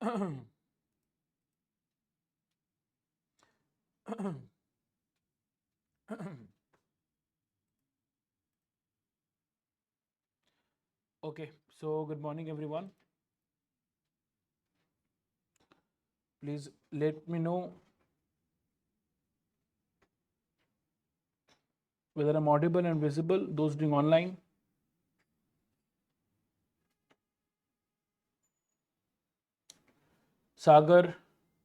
Okay, so good morning, everyone. Please let me know whether I'm audible and visible, those doing online. Sagar,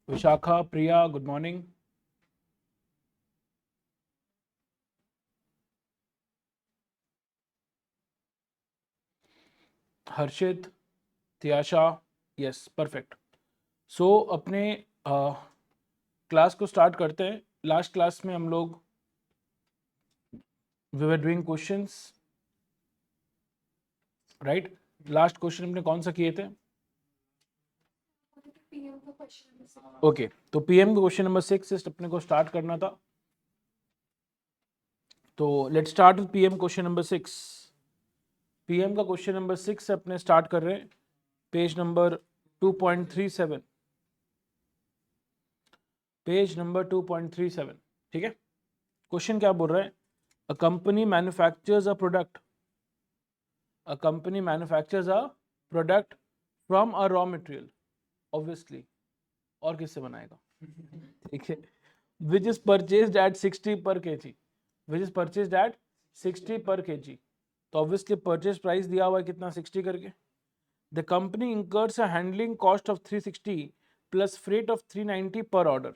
Vishakha, Priya, good morning. Harshit, Tyasha, yes, perfect. So अपने class को start करते हैं. Last class में हम लोग we were doing questions, right. Last question हमने कौन सा किए थे? ओके, तो पीएम का क्वेश्चन नंबर 6 से अपने को स्टार्ट करना था. तो let's start with PM question number 6. PM का क्वेश्चन नंबर 6 से अपने स्टार्ट कर रहे हैं. Page number 2.37, page number 2.37. ठीक है. क्वेश्चन क्या बोल रहा है? A company manufactures a product, a company manufactures a product from a raw material, obviously, और किससे बनाएगा? ठीक है. विच is purchased at 60 per KG, which is purchased at 60 per KG. तो ऑब्वियसली परचेज प्राइस दिया हुआ है कितना? 60 करके. The company incurs a handling cost of 360 plus freight of 390 पर ऑर्डर.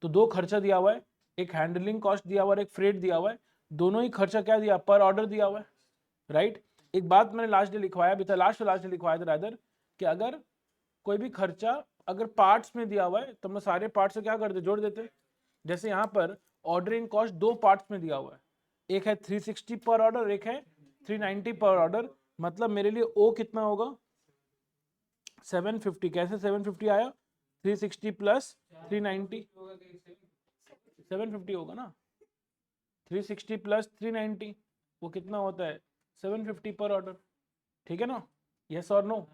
तो दो खर्चा दिया हुआ है, एक हैंडलिंग कॉस्ट दिया हुआ है, एक फ्रेट दिया हुआ है. दोनों ही खर्चा क्या दिया? पर ऑर्डर दिया हुआ है, राइट. एक बात मैंने लास्ट डे लिखवाया भी था, लास्ट डे लिखवाया था रादर, कि अगर कोई भी खर्चा अगर पार्ट्स में दिया हुआ है तो हम सारे पार्ट्स से क्या करते? जोड़ देते. जैसे यहाँ पर ऑर्डरिंग कॉस्ट दो पार्ट्स में दिया हुआ है, एक है 360 पर ऑर्डर, एक है 390 पर ऑर्डर. मतलब मेरे लिए ओ कितना होगा? 750. कैसे 750 आया? 360 प्लस 390, 750 होगा ना. 360 प्लस 390 वो कितना होता है? 750 पर ऑर्डर. ठीक है ना? यस और no?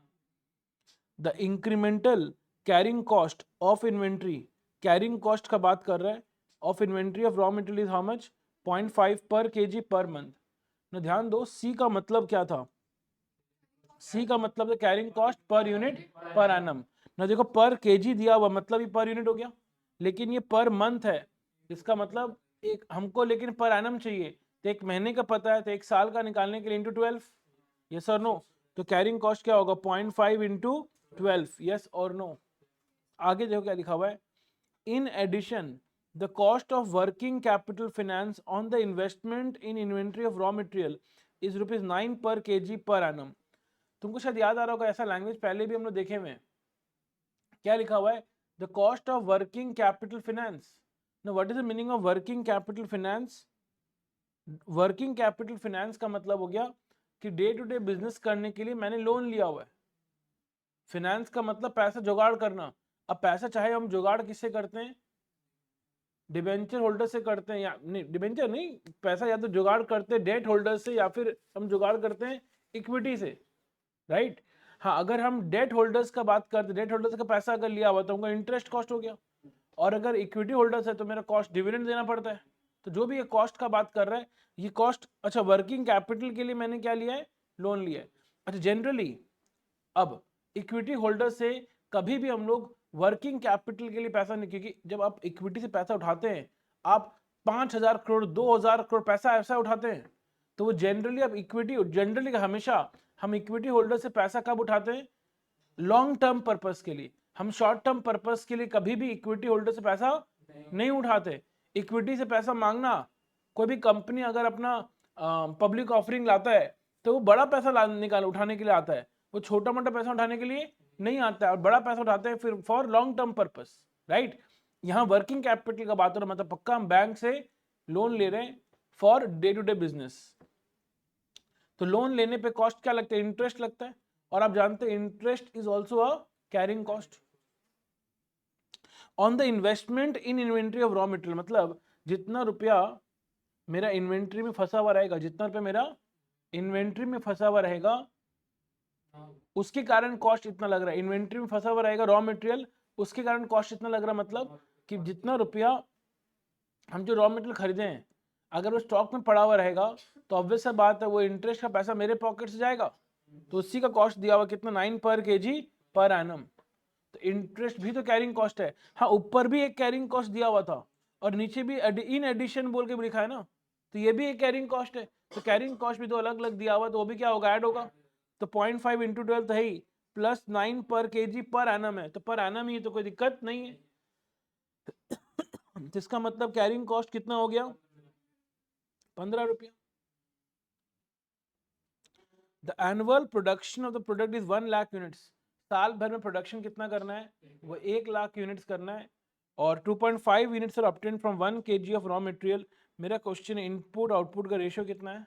The incremental carrying cost of inventory, carrying cost का बात कर रहा है, of inventory of raw material is how much? 0.5 per KG per month. ना ध्यान दो, सी का मतलब क्या था? सी का मतलब है carrying cost per unit per annum. ना देखो, पर केजी दिया हुआ मतलब ही पर यूनिट हो गया, लेकिन ये पर मंथ है. इसका मतलब एक हमको लेकिन पर एनम चाहिए, तो एक महीने का पता है, तो एक साल का निकालने के लिए इंटू 12. यस और नो? तो कैरिंग कॉस्ट क्या होगा? 0.5 इंटू 12. यस और नो? आगे देखो क्या लिखा हुआ है. In addition the cost of working capital finance on the investment in inventory of raw material is ₹9 per KG per annum. तुमको शायद याद आ रहा होगा, ऐसा लैंग्वेज पहले भी हम लोग देखे हुए हैं. क्या लिखा हुआ है? The cost of working capital finance. No, what is the meaning of working capital finance? Working capital finance का मतलब हो गया कि डे टू डे बिजनेस करने के लिए मैंने लोन लिया हुआ है. फाइनेंस का मतलब पैसा जुगाड़ करना. अब पैसा चाहे हम जुगाड़ किससे करते हैं? डिबेंचर होल्डर से करते हैं, या नहीं डिबेंचर नहीं, पैसा या तो जुगाड़ करते हैं डेट होल्डर से, या फिर हम जुगाड़ करते हैं इक्विटी से, राइट. हाँ, अगर हम डेट होल्डर्स का बात करते, डेट होल्डर्स का पैसा अगर लिया हुआ तो उनका इंटरेस्ट कॉस्ट हो गया, और अगर इक्विटी होल्डर्स है तो मेरा कॉस्ट डिविडेंड देना पड़ता है. तो जो भी ये कॉस्ट का बात कर रहा है, ये कॉस्ट. अच्छा, वर्किंग कैपिटल के लिए मैंने क्या लिया है? लोन लिया है. अच्छा, जनरली अब इक्विटी होल्डर से कभी भी हम लोग वर्किंग कैपिटल के लिए पैसा नहीं, क्योंकि जब आप इक्विटी से पैसा उठाते हैं, आप 5,000 करोड़ 2,000 करोड़ पैसा ऐसा उठाते हैं, तो वो जनरली अब इक्विटी, जनरली हमेशा हम इक्विटी होल्डर से पैसा कब उठाते हैं? लॉन्ग टर्म पर्पस के लिए. हम शॉर्ट टर्म पर्पस के लिए कभी भी इक्विटी होल्डर से पैसा नहीं उठाते. इक्विटी से पैसा मांगना, कोई भी कंपनी अगर अपना पब्लिक ऑफरिंग लाता है तो वो बड़ा पैसा निकाल उठाने के लिए आता है, वो छोटा मोटा पैसा उठाने के लिए नहीं आता है, और बड़ा पैसा उठाते हैं फिर for long term purpose, right. यहाँ वर्किंग कैपिटल का बात हो रहा, मतलब पक्का हम बैंक से लोन ले रहे हैं for day to day business. तो लोन लेने पे कॉस्ट क्या लगता है? इंटरेस्ट लगता है, और आप जानते हैं interest is also a carrying cost on the investment in inventory of raw material. मतलब जितना रुपया मेरा इन्वेंट्री में फंसा हुआ रहेगा, जितना रुपया मेरा इन्वेंट्री में फंसा हुआ रहेगा, उसके कारण कॉस्ट इतना लग रहा है, इन्वेंट्री में फंसा हुआ रहेगा रॉ मटेरियल, उसके कारण कॉस्ट इतना लग रहा है, मतलब कि जितना रुपया हम जो रॉ मटेरियल खरीदे हैं अगर वो स्टॉक में पड़ा हुआ रहेगा तो ऑब्वियस सा बात है वो इंटरेस्ट का पैसा मेरे पॉकेट से जाएगा, तो उसी का कॉस्ट दिया हुआ कितना 9 पर केजी पर एनम, तो इंटरेस्ट भी तो कैरिंग कॉस्ट है। हाँ ऊपर भी एक कैरिंग कॉस्ट दिया हुआ था और नीचे भी इन एडिशन बोल के भी लिखा है ना, तो ये भी एक कैरिंग कॉस्ट है, तो कैरिंग कॉस्ट भी तो अलग अलग दिया हुआ, तो वो भी क्या होगा, ऐड होगा, तो 0.5 इंटू 12 तो है ही, plus 9 per KG per annum है, तो पर एनम ही तो कोई दिक्कत नहीं है, जिसका मतलब कैरिंग कॉस्ट कितना हो गया 15 रुपया। The annual production of the product is 1 lakh units, साल भर में प्रोडक्शन कितना करना है, वो 1 लाख यूनिट्स करना है, और 2.5 units are obtained from 1 KG of raw material. मेरा क्वेश्चन इनपुट आउटपुट का रेशियो कितना है,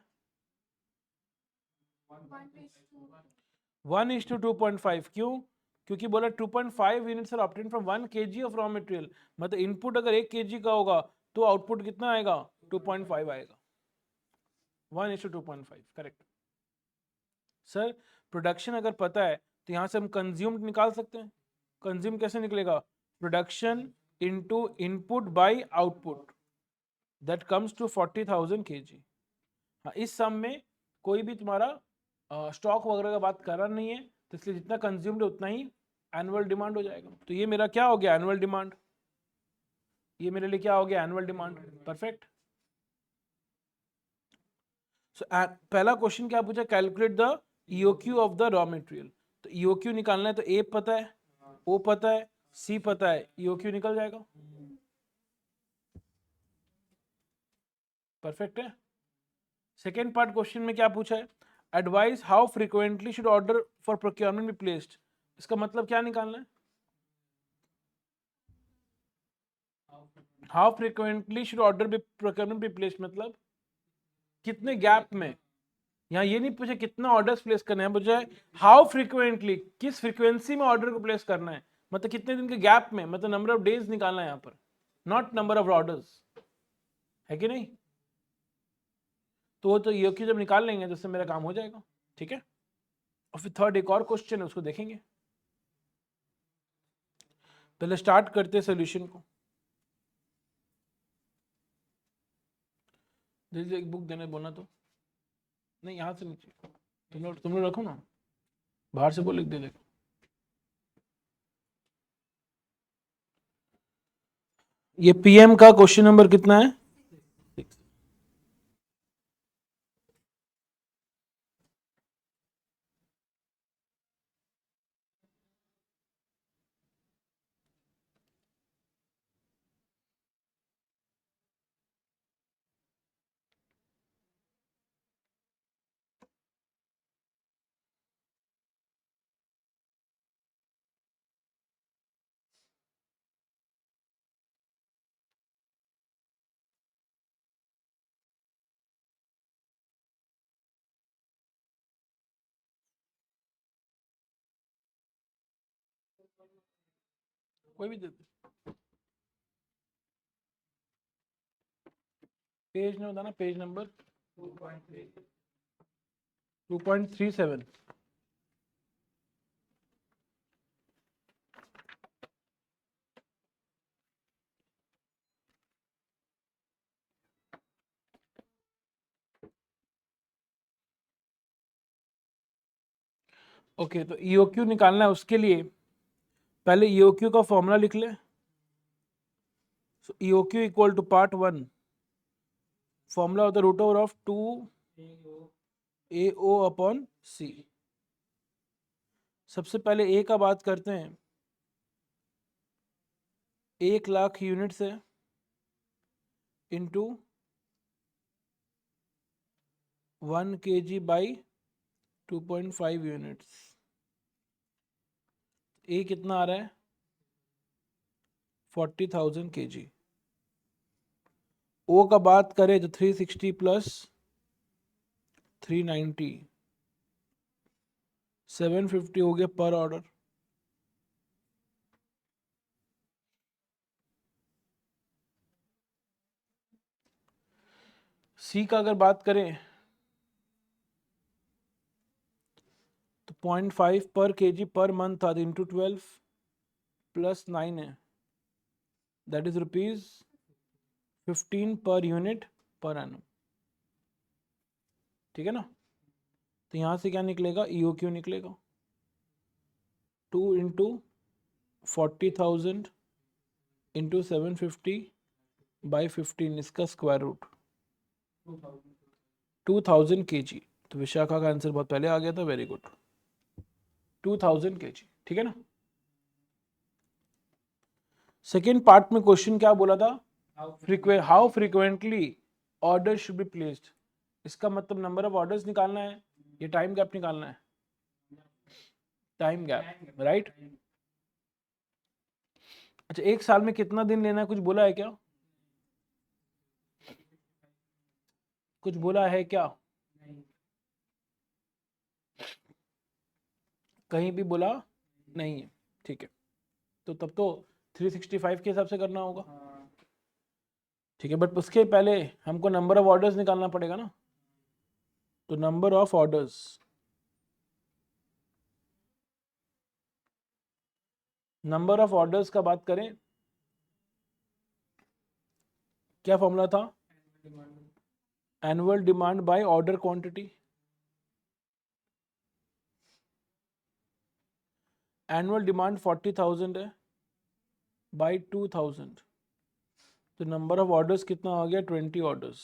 1:2.5, क्यों, क्योंकि बोला 2.5 units are obtained from 1 KG of raw material, मतलब इनपुट अगर 1 केजी का होगा तो आउटपुट कितना आएगा 2.5 आएगा, 1:2.5 करेक्ट। सर प्रोडक्शन अगर पता है तो यहाँ से हम कंज्यूम्ड निकाल सकते हैं, कंज्यूम कैसे निकलेगा, production into input by output, that comes to 40,000 KG. हाँ इस सम में कोई भी तुम्हारा स्टॉक वगैरह का बात कर रहा नहीं है, तो इसलिए जितना कंज्यूम्ड है उतना ही एनुअल डिमांड हो जाएगा, तो ये मेरा क्या हो गया एनुअल डिमांड, ये मेरे लिए क्या हो गया एनुअल डिमांड, परफेक्ट। सो पहला क्वेश्चन क्या पूछा, calculate the EOQ of the raw material, तो ईओक्यू निकालना है, तो ए पता है, ओ पता है, सी पता है, ईओक्यू निकल जाएगा, परफेक्ट है। सेकेंड पार्ट क्वेश्चन में क्या पूछा है, advice how frequently should order for procurement be placed, इसका मतलब क्या निकालना है, how frequently should order be procurement be placed, मतलब कितने गैप में, यहाँ ये नहीं पूछे कितना ऑर्डर्स प्लेस करना है, पूछा है हाउ फ्रीक्वेंटली, किस फ्रीक्वेंसी में ऑर्डर को प्लेस करना है, मतलब कितने दिन के गैप में, मतलब नंबर ऑफ डेज निकालना है यहाँ पर, नॉट नंबर ऑफ ऑर्डर्स, है कि नहीं, तो वो तो ये जब निकाल लेंगे तो उससे मेरा काम हो जाएगा, ठीक है। और फिर थर्ड एक और क्वेश्चन है उसको देखेंगे, पहले स्टार्ट करते हैं सोल्यूशन को। जल्दी एक बुक देने बोलना, तो नहीं यहाँ से नीचे, तुम लोग रखो ना, बाहर से बोल लिख दे देखो। ये पीएम का क्वेश्चन नंबर कितना है, कोई भी दे दे, पेज में बताना, पेज नंबर 2.37, ओके। तो ईओक्यू निकालना है, उसके लिए पहले ईओक्यू का फॉर्मूला लिख ले, EOQ equal to part 1 formula होता है root over of 2 A O upon C. सबसे पहले ए का बात करते हैं, 1 लाख यूनिट से into 1 kg by 2.5 units, A कितना आ रहा है 40,000 kg। ओ का बात करें तो 360 प्लस 390 750 हो गया पर ऑर्डर। सी का अगर बात करें तो 0.5 पर केजी पर मंथ था, इंटू 12 प्लस 9 है, दैट इज ₹15 पर यूनिट पर एनम। ठीक है ना? तो यहाँ से क्या निकलेगा, EOQ निकलेगा 2 इंटू 40,000 इंटू 750 बाई 15, इसका स्क्वायर रूट 2000 kg। तो विशाखा का आंसर बहुत पहले आ गया था, वेरी गुड, 2000 kg। ठीक है ना? सेकेंड पार्ट में क्वेश्चन क्या बोला था, how frequently order should be placed. इसका मतलब नंबर ऑफ ऑर्डर्स निकालना है, ये टाइम गैप निकालना है, टाइम गैप, राइट। अच्छा, एक साल में कितना दिन लेना है, कुछ बोला है क्या? कुछ बोला है क्या? कहीं भी बोला नहीं है। ठीक है, तो तब तो 365 के हिसाब से करना होगा। ठीक है, बट उसके पहले हमको नंबर ऑफ ऑर्डर्स निकालना पड़ेगा ना। तो number of orders, number of orders का बात करें, क्या फॉर्मूला था? Annual demand by order quantity. Annual demand 40,000 है बाई 2000, तो नंबर ऑफ ऑर्डर्स कितना आ गया, 20 ऑर्डर्स।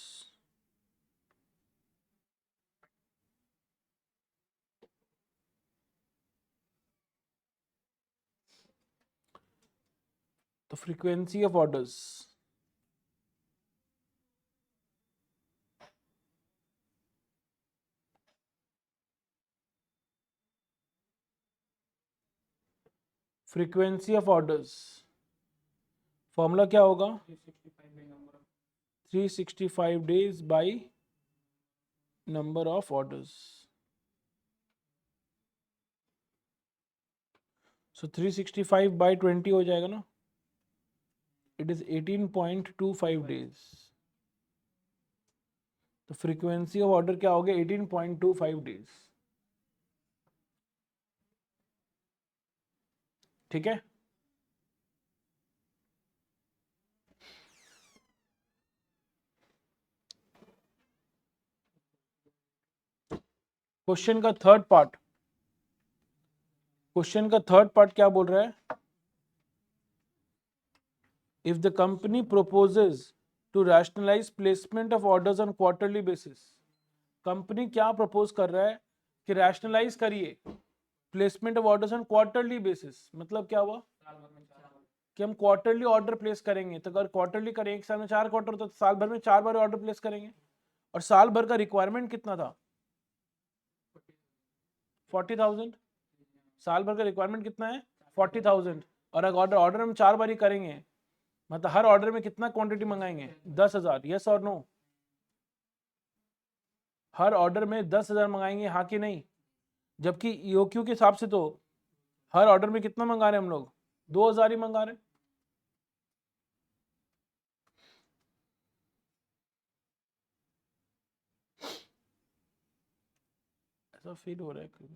तो frequency of orders, frequency of orders formula क्या होगा, 365 days by number of orders. So 365 by 20 हो जाएगा ना, इट इज 18.25 डेज। तो फ्रीक्वेंसी ऑफ ऑर्डर क्या हो गया, 18.25 डेज। ठीक है, क्वेश्चन का थर्ड पार्ट, क्वेश्चन का थर्ड पार्ट क्या बोल रहा है, if the company proposes to rationalize placement of orders on quarterly basis। Company क्या प्रपोज कर रहा है कि रैशनलाइज करिए placement of orders on quarterly basis. मतलब क्या हुआ कि हम क्वार्टरली ऑर्डर प्लेस करेंगे, तो अगर क्वार्टरली करें, एक साल में 4 क्वार्टर होता है, तो साल भर में 4 बार ऑर्डर प्लेस करेंगे। और साल भर का रिक्वायरमेंट कितना था, 40,000। साल भर का रिक्वायरमेंट कितना है, 40,000। और अगर ऑर्डर ऑर्डर हम 4 बार ही करेंगे, मतलब हर ऑर्डर में कितना क्वांटिटी मंगाएंगे, 10,000। यस और नो? हर ऑर्डर में 10,000 मंगाएंगे, हाँ कि नहीं? जबकि ईओक्यू के हिसाब से तो हर ऑर्डर में कितना मंगा रहे हैं हम लोग, 2,000 ही मंगा रहे हैं। ऐसा फील हो रहा है कुछ।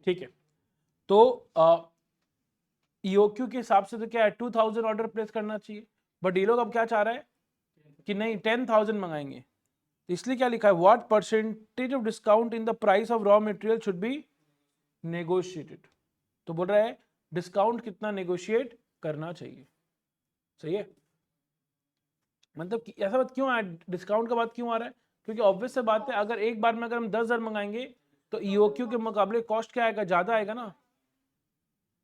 ठीक है, तो ईओक्यू के हिसाब से तो क्या है, 2,000 ऑर्डर प्लेस करना चाहिए, बट ये लोग अब क्या चाह रहे हैं कि नहीं 10,000 मंगाएंगे। तो इसलिए क्या लिखा है, what percentage of discount in the price of raw material should be negotiated. तो बोल रहा है डिस्काउंट कितना नेगोशिएट करना चाहिए। सही है, मतलब कि ऐसा बात क्यों आया, डिस्काउंट का बात क्यों आ रहा है, क्योंकि ऑब्वियस से बात है, अगर एक बार में अगर हम 10,000 मंगाएंगे तो ईओक्यू के मुकाबले कॉस्ट क्या आएगा, ज्यादा आएगा ना।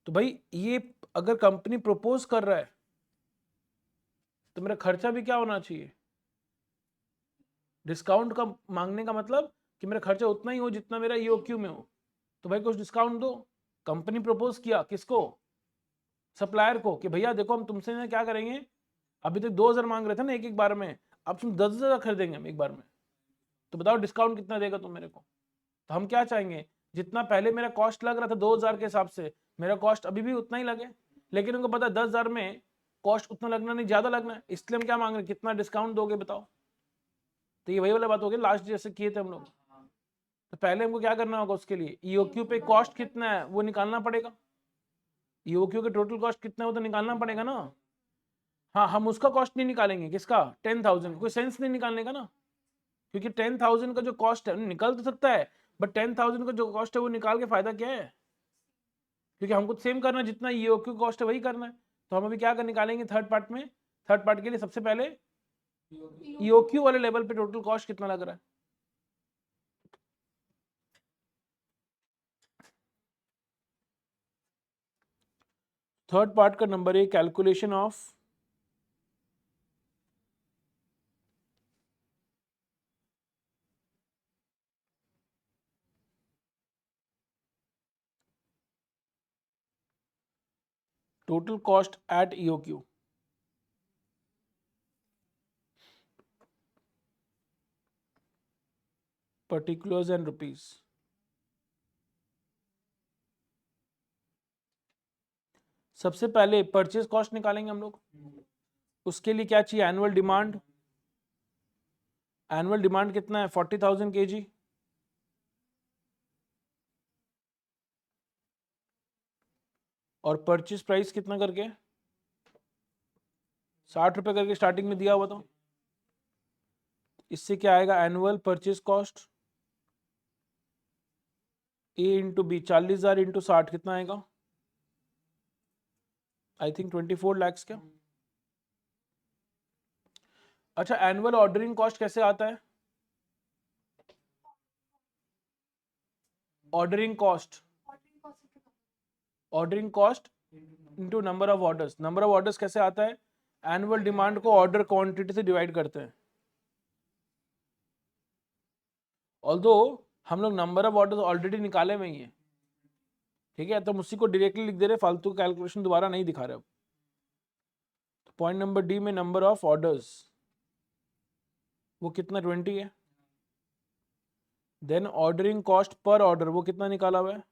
तो भाई ये अगर कंपनी प्रपोज कर रहा है तो मेरा खर्चा भी क्या होना चाहिए, डिस्काउंट का मांगने का मतलब कि मेरा खर्चा उतना ही हो जितना मेरा ईओक्यू में हो। तो भाई कुछ डिस्काउंट दो। कंपनी प्रपोज किया किसको, सप्लायर को, कि भैया देखो हम तुमसे ना क्या करेंगे, अभी तक 2000 मांग रहे थे ना एक एक बार में, अब तुम 10,000 खरीदेंगे हम एक बार में, तो बताओ डिस्काउंट कितना देगा तुम मेरे को। तो हम क्या चाहेंगे, जितना पहले मेरा कॉस्ट लग रहा था 2000 के हिसाब से, मेरा कॉस्ट अभी भी उतना ही लगे, लेकिन उनको पता है 10,000 में कॉस्ट उतना लगना नहीं, ज्यादा लगना है, इसलिए हम क्या मांग रहे हैं, कितना डिस्काउंट दोगे बताओ। तो ये वही वाला बात होगी लास्ट जैसे किए थे हम लोग। तो पहले हमको क्या करना होगा, उसके लिए ईओक्यू पे कॉस्ट कितना है वो निकालना पड़ेगा, ईओक्यू के टोटल कॉस्ट कितना है वो तो निकालना पड़ेगा ना। हाँ, हम उसका कॉस्ट नहीं निकालेंगे, किसका, 10,000, कोई सेंस नहीं निकालने का ना, क्योंकि 10,000 का जो कॉस्ट है निकल तो सकता है, बट 10,000 का जो कॉस्ट है वो निकाल के फायदा क्या है, क्योंकि हमको सेम करना है, जितना ईओक्यू कॉस्ट है वही करना है। तो हम अभी क्या कर निकालेंगे थर्ड पार्ट में, थर्ड पार्ट के लिए सबसे पहले ईओक्यू वाले लेवल पे टोटल कॉस्ट कितना लग रहा है। थर्ड पार्ट का नंबर है calculation of total cost at EOQ. Particulars and rupees. सबसे पहले परचेज कॉस्ट निकालेंगे हम लोग, उसके लिए क्या चाहिए, एनुअल डिमांड। एनुअल डिमांड कितना है, 40,000 kg। और परचेज प्राइस कितना करके, 60 रुपए करके स्टार्टिंग में दिया हुआ था। इससे क्या आएगा, एनुअल परचेज कॉस्ट ए इंटू बी, 40,000 इंटू 60 कितना आएगा, आई थिंक 24 lakhs क्या। अच्छा, एनुअल ऑर्डरिंग कॉस्ट कैसे आता है, ordering cost, ordering cost into number of orders. Number of orders कैसे आता है, एनुअल डिमांड को ऑर्डर क्वांटिटी से डिवाइड करते हैं। ऑल्दो हम लोग नंबर ऑफ ऑर्डर्स ऑलरेडी निकाले हुए ही है, ठीक है, तो हम उसी को डायरेक्टली लिख दे रहे, फालतू कैलकुलेशन दोबारा नहीं दिखा रहे। अब पॉइंट नंबर डी में नंबर ऑफ ऑर्डर्स वो कितना, 20 है। Then ordering cost per order वो कितना निकाला हुआ है,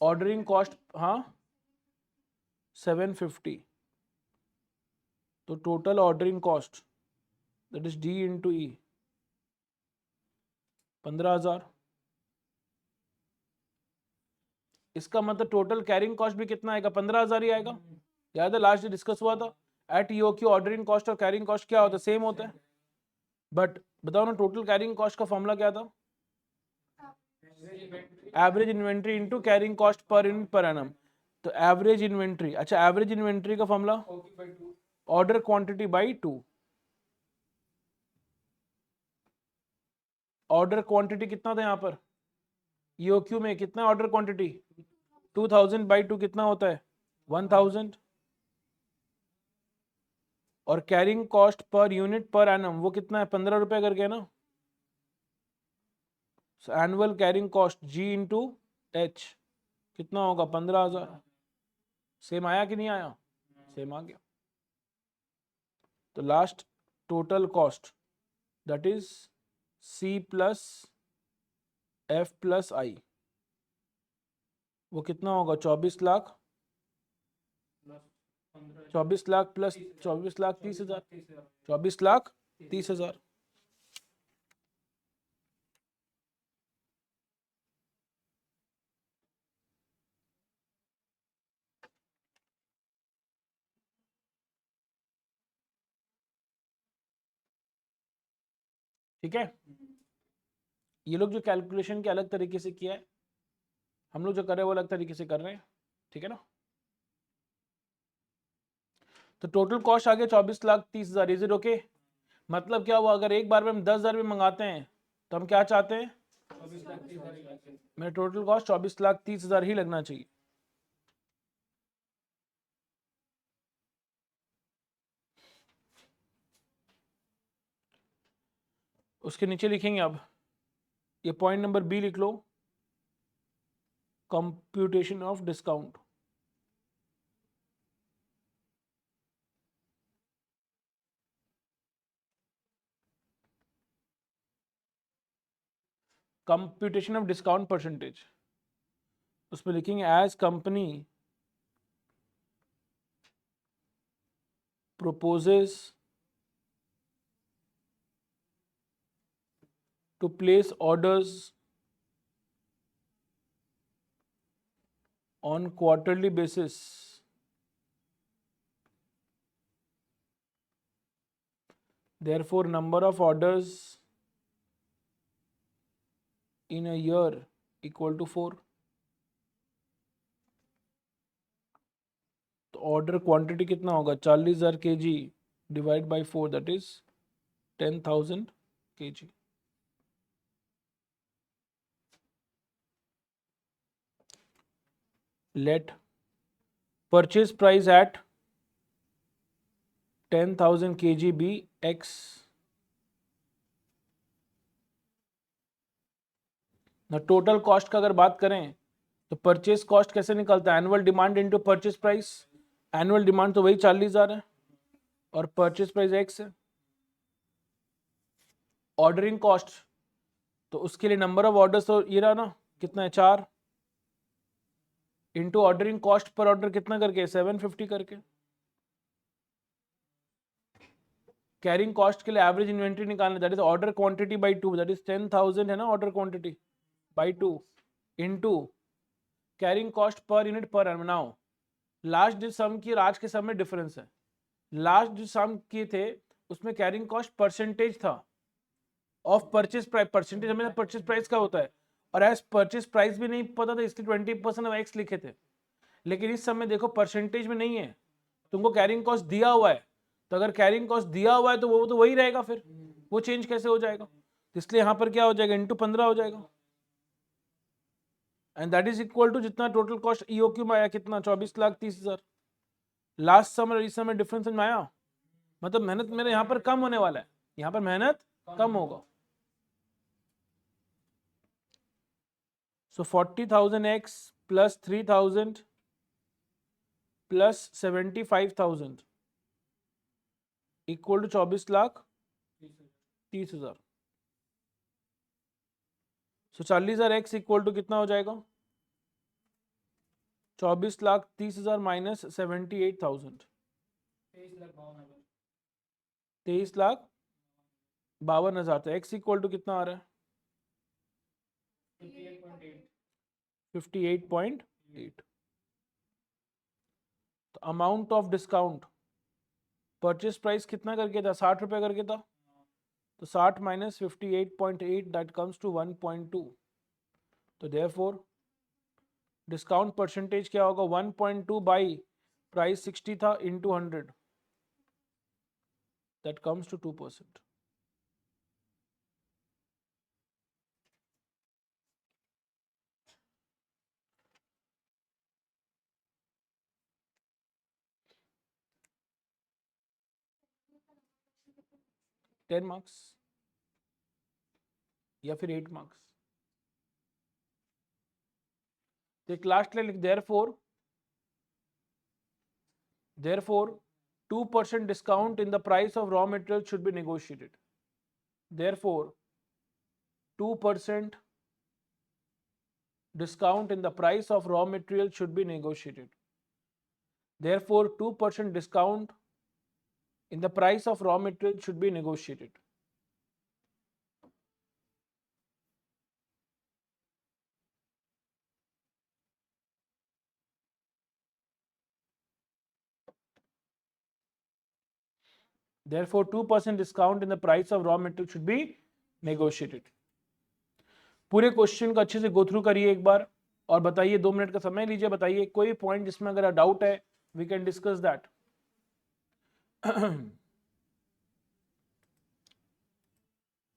ऑर्डरिंग कॉस्ट, हाँ 750। तो total ordering cost that is D into E, 15,000। इसका मतलब टोटल कैरिंग कॉस्ट भी कितना आएगा, 15,000 ही आएगा। याद है लास्ट डिस्कस हुआ था, एट ईओक्यू ऑर्डरिंग कॉस्ट और कैरिंग कॉस्ट क्या होता है, सेम होता है। बट बताओ ना टोटल कैरिंग कॉस्ट का फॉर्मूला क्या था, average inventory into carrying cost per unit per annum. तो एवरेज इन्वेंट्री, अच्छा एवरेज इन्वेंट्री का formula order quantity by 2। Order quantity कितना था यहाँ पर, ईओक्यू में कितना ऑर्डर क्वांटिटी, 2000 बाई 2 कितना होता है, 1000। और carrying cost per unit per annum वो कितना है, 15 रुपए करके ना। एनुअल कैरिंग कॉस्ट जी इंटू एच कितना होगा, 15,000। सेम आया कि नहीं आया, सेम आ गया। तो last total cost that is C plus F plus I वो कितना होगा, 24 लाख, 24 लाख प्लस 24 लाख 30,000, 24 लाख 30,000। ठीक है, ये लोग जो कैलकुलेशन के अलग तरीके से किया है, हम लोग जो कर रहे हैं वो अलग तरीके से कर रहे हैं, ठीक है ना। तो टोटल कॉस्ट आ गया 24,30,000, इज इट ओके। मतलब क्या हुआ, अगर एक बार में हम 10,000 में मंगाते हैं तो हम क्या चाहते हैं, मेरा टोटल कॉस्ट 24,30,000 ही लगना चाहिए। उसके नीचे लिखेंगे अब, ये पॉइंट नंबर बी लिख लो, computation of discount. Computation of discount percentage, उसमें लिखेंगे as company proposes to place orders on quarterly basis, therefore number of orders in a year equal to 4. तो ऑर्डर क्वांटिटी कितना होगा 40,000 kg divide by 4, that is 10,000 kg. Let purchase price at 10,000 kg be X. ना total cost का अगर बात करें तो purchase cost कैसे निकलता है, annual demand into purchase price. Annual demand तो वही 40,000 है और परचेज प्राइस X है. ऑर्डरिंग कॉस्ट तो उसके लिए नंबर ऑफ ऑर्डर्स तो ये रहा ना, कितना है 4 into ordering cost per order कितना करके 750 करके. कैरिंग कॉस्ट के लिए एवरेज इन्वेंट्री निकालना, that is order quantity by 2, that is 10,000 है ना order quantity by 2 into carrying cost per unit per annum. Now last जो सम की और आज के सम में डिफरेंस है. लास्ट जो सम किए थे उसमें कैरिंग कॉस्ट परसेंटेज था ऑफ परचेज प्राइस. परसेंटेज हमें परचेज प्राइस का होता है और एज परचेज प्राइस भी नहीं पता था इसलिए 20% ऑफ एक्स लिखे थे. लेकिन इस समय देखो परसेंटेज में नहीं है, तुमको कैरिंग कॉस्ट दिया हुआ है. तो अगर कैरिंग कॉस्ट दिया हुआ है तो वो तो वही रहेगा, फिर वो चेंज कैसे हो जाएगा. इसलिए यहां पर क्या हो जाएगा इंटू 15 हो जाएगा. And that is equal to जितना टोटल कॉस्ट ईओक्यू में आया कितना 24,30,000. लास्ट सम और इस समय डिफरेंस में आया, मतलब मेहनत मेरे यहाँ पर कम होने वाला है, यहाँ पर मेहनत कम होगा. So 40,000 x plus 3,000 plus 75,000 equal to 24,30,000. So 40,000 x equal to कितना हो जाएगा 24,30,000 माइनस 78,000, 23,52,000. तो एक्स इक्वल टू कितना आ रहा है 58.8. तो amount of discount purchase price कितना करके था 60 रुपए करके था, तो 60 माइनस 58.8 दैट कम्स टू 1.2. तो देयरफॉर डिस्काउंट परसेंटेज क्या होगा 1.2 बाई प्राइस 60 था into 100, that comes to 2%. Ten marks या फिर 8 मार्क्स. एक लास्ट लाइन लिख therefore 2% discount in the price of raw material should be negotiated. Therefore 2% discount in the price of raw material should be negotiated. Therefore 2% discount in the price of raw material should be negotiated. Therefore 2% discount in the price of raw material should be negotiated. पूरे question को अच्छे से go through करिए एक बार और बताइए, 2 minute का समय लीजिए, बताइए कोई पॉइंट जिसमें अगर डाउट है वी कैन डिस्कस दैट.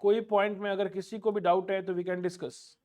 कोई पॉइंट में अगर किसी को भी डाउट है तो we can discuss.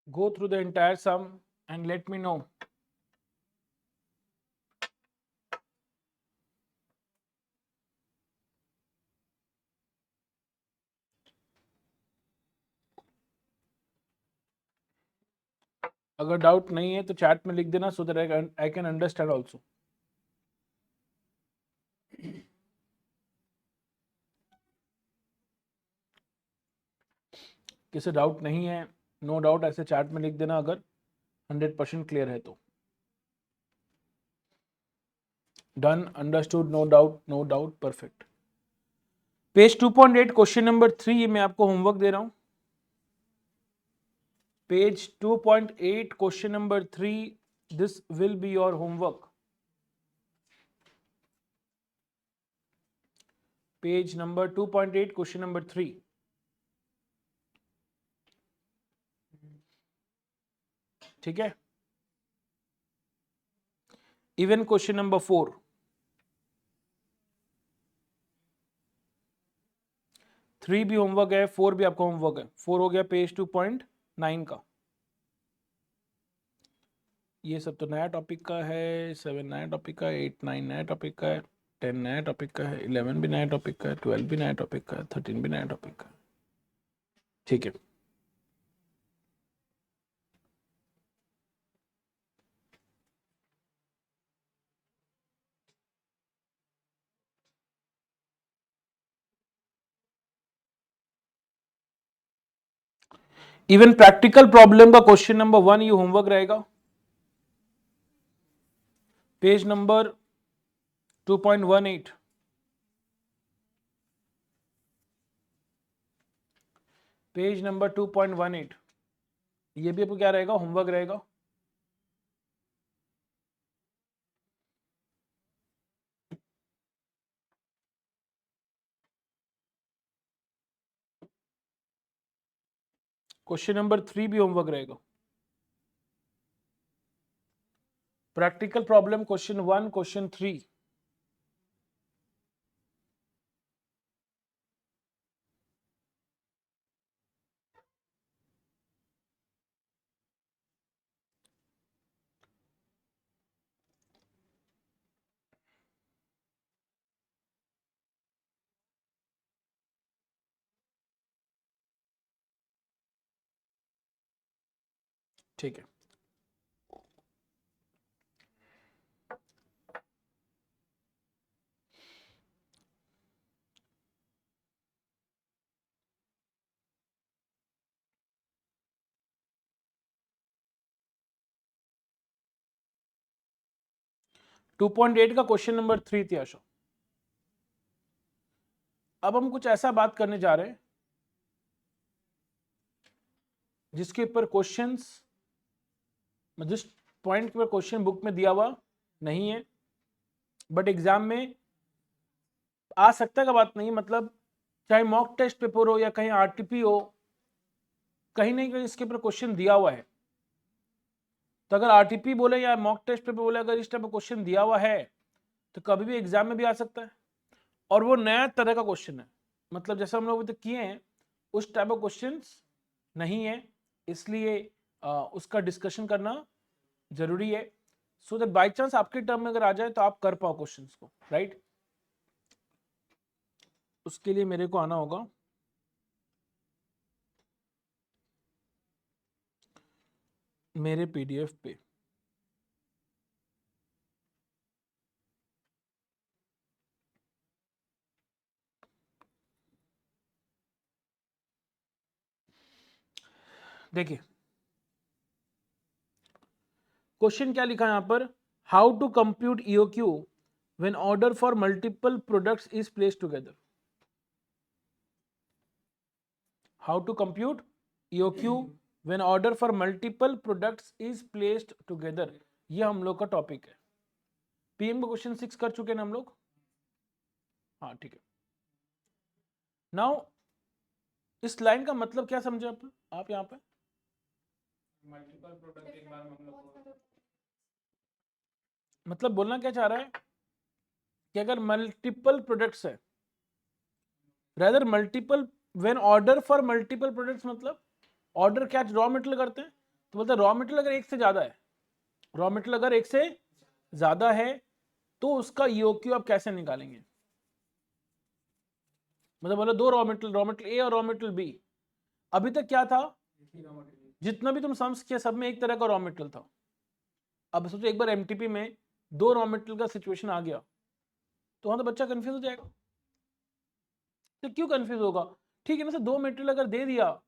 go through the entire sum and let me know. अगर डाउट नहीं है तो चैट में लिख देना so that I can understand also. किसी डाउट नहीं है, नो डाउट ऐसे चैट में लिख देना अगर 100% क्लियर है तो. Done, understood, no doubt, perfect. Page 2.8 question number 3 ये मैं आपको होमवर्क दे रहा हूं. Page 2.8 question number 3, this will be your homework. Page number 2.8 question number 3. ठीक है. Even question number 4. 3 भी होमवर्क है, 4 भी आपका होमवर्क है. 4 हो गया पेज 2.9 का. ये सब तो नया टॉपिक का है. 7 नया टॉपिक का है, 8 9 नया टॉपिक का है, 10 नया टॉपिक का है, 11 भी नया टॉपिक का है, 12 भी नया टॉपिक का है, 13 भी नया टॉपिक का है. ठीक है. इवन प्रैक्टिकल प्रॉब्लम का क्वेश्चन नंबर 1 ये होमवर्क रहेगा. Page number 2.18. पेज नंबर 2.18 ये भी आपको क्या रहेगा, होमवर्क रहेगा. क्वेश्चन नंबर 3 भी होमवर्क रहेगा. Practical problem question 1, question 3. ठीक है. टू 2.8 का क्वेश्चन नंबर 3 थी आशा. अब हम कुछ ऐसा बात करने जा रहे हैं जिसके ऊपर क्वेश्चंस, जिस पॉइंट पर क्वेश्चन बुक में दिया हुआ नहीं है, बट एग्जाम में आ सकता का बात नहीं. मतलब चाहे मॉक टेस्ट पेपर हो या कहीं आरटीपी हो, कहीं नहीं कहीं इसके ऊपर क्वेश्चन दिया हुआ है. तो अगर आरटीपी बोले या मॉक टेस्ट पेपर बोले, अगर इस टाइप का क्वेश्चन दिया हुआ है तो कभी भी एग्जाम में भी आ सकता है. और वो नया तरह का क्वेश्चन है. मतलब जैसे हम लोग अभी तक किए हैं उस टाइप ऑफ क्वेश्चंस नहीं है, इसलिए उसका डिस्कशन करना जरूरी है. सो दैट बाय चांस आपके टर्म में अगर आ जाए तो आप कर पाओ क्वेश्चंस को, राइट. उसके लिए मेरे को आना होगा मेरे पीडीएफ पे. देखिए क्वेश्चन क्या लिखा है यहां पर, how to compute EOQ when order for multiple products is placed together. How to compute EOQ when order for multiple products is placed together. ये हम लोग का टॉपिक है. पीएम का क्वेश्चन 6 कर चुके हैं हम लोग. हाँ ठीक है. नाउ इस लाइन का मतलब क्या समझे आप यहाँ पे, मल्टीपल प्रोडक्ट के बारे में हम लोग मतलब बोलना क्या चाह रहा है कि अगर मल्टीपल प्रोडक्ट्स है, rather multiple when order for multiple products, मतलब ऑर्डर क्या रॉ मटेरियल करते हैं, तो बोलते रॉ मटेरियल अगर एक से ज्यादा है, रॉ मटेरियल अगर एक से ज्यादा है तो उसका ईओक्यू आप कैसे निकालेंगे? मतलब बोलो दो रॉ मटेरियल ए और रॉ मटेरियल बी, अभी तक क्या था, जितना भी तुम सम्स किया सब में एक तरह का रॉ मटेरियल था। अब सोचो एक बार एमटीपी में दो रॉ मटेरियल का सिचुएशन आ गया तो वहां तो बच्चा कंफ्यूज हो जाएगा। तो क्यों कंफ्यूज होगा? ठीक है ना सर, दो मटेरियल अगर दे दिया,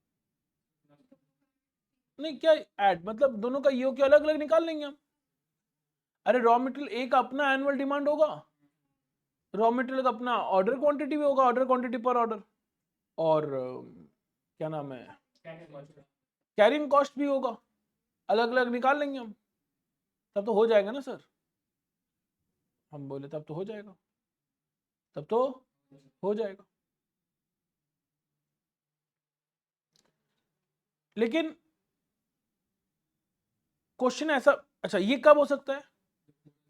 नहीं क्या ऐड मतलब दोनों का ईओक्यू अलग अलग निकाल लेंगे हम। अरे रॉ मटेरियल ए का अपना एनुअल डिमांड होगा, रॉ मटेरियल का अपना ऑर्डर क्वांटिटी भी होगा, ऑर्डर क्वांटिटी पर ऑर्डर, और क्या नाम है, कैरिंग कॉस्ट भी होगा, अलग अलग निकाल लेंगे हम, तब तो हो जाएगा ना सर। हम बोले तब तो हो जाएगा, तब तो हो जाएगा। लेकिन क्वेश्चन ऐसा, अच्छा ये कब हो सकता है?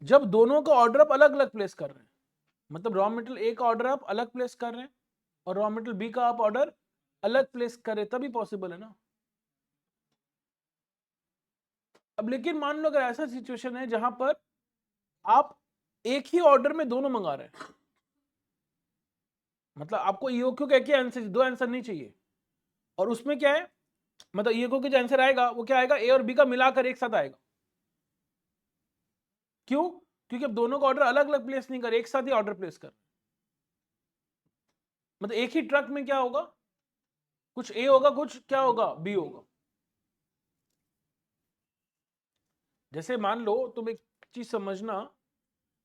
जब दोनों का ऑर्डर आप अलग अलग प्लेस कर रहे हैं, मतलब रॉ मटेरियल ए का ऑर्डर आप अलग प्लेस कर रहे हैं और रॉ मटेरियल बी का आप ऑर्डर अलग प्लेस करें, तभी पॉसिबल है ना। अब लेकिन मान लो अगर ऐसा सिचुएशन है जहां पर आप एक ही ऑर्डर में दोनों मंगा रहे हैं, मतलब आपको ईओक्यू का एक ही आंसर, दो आंसर नहीं चाहिए, और उसमें क्या है, मतलब ईओक्यू का जो आंसर आएगा वो क्या आएगा, ए और बी का मिलाकर एक साथ आएगा। क्यों? क्योंकि अब दोनों का ऑर्डर अलग अलग प्लेस नहीं कर, एक साथ ही ऑर्डर प्लेस कर, मतलब एक ही ट्रक में क्या होगा, कुछ ए होगा कुछ क्या होगा बी होगा। जैसे मान लो तुम एक चीज समझना,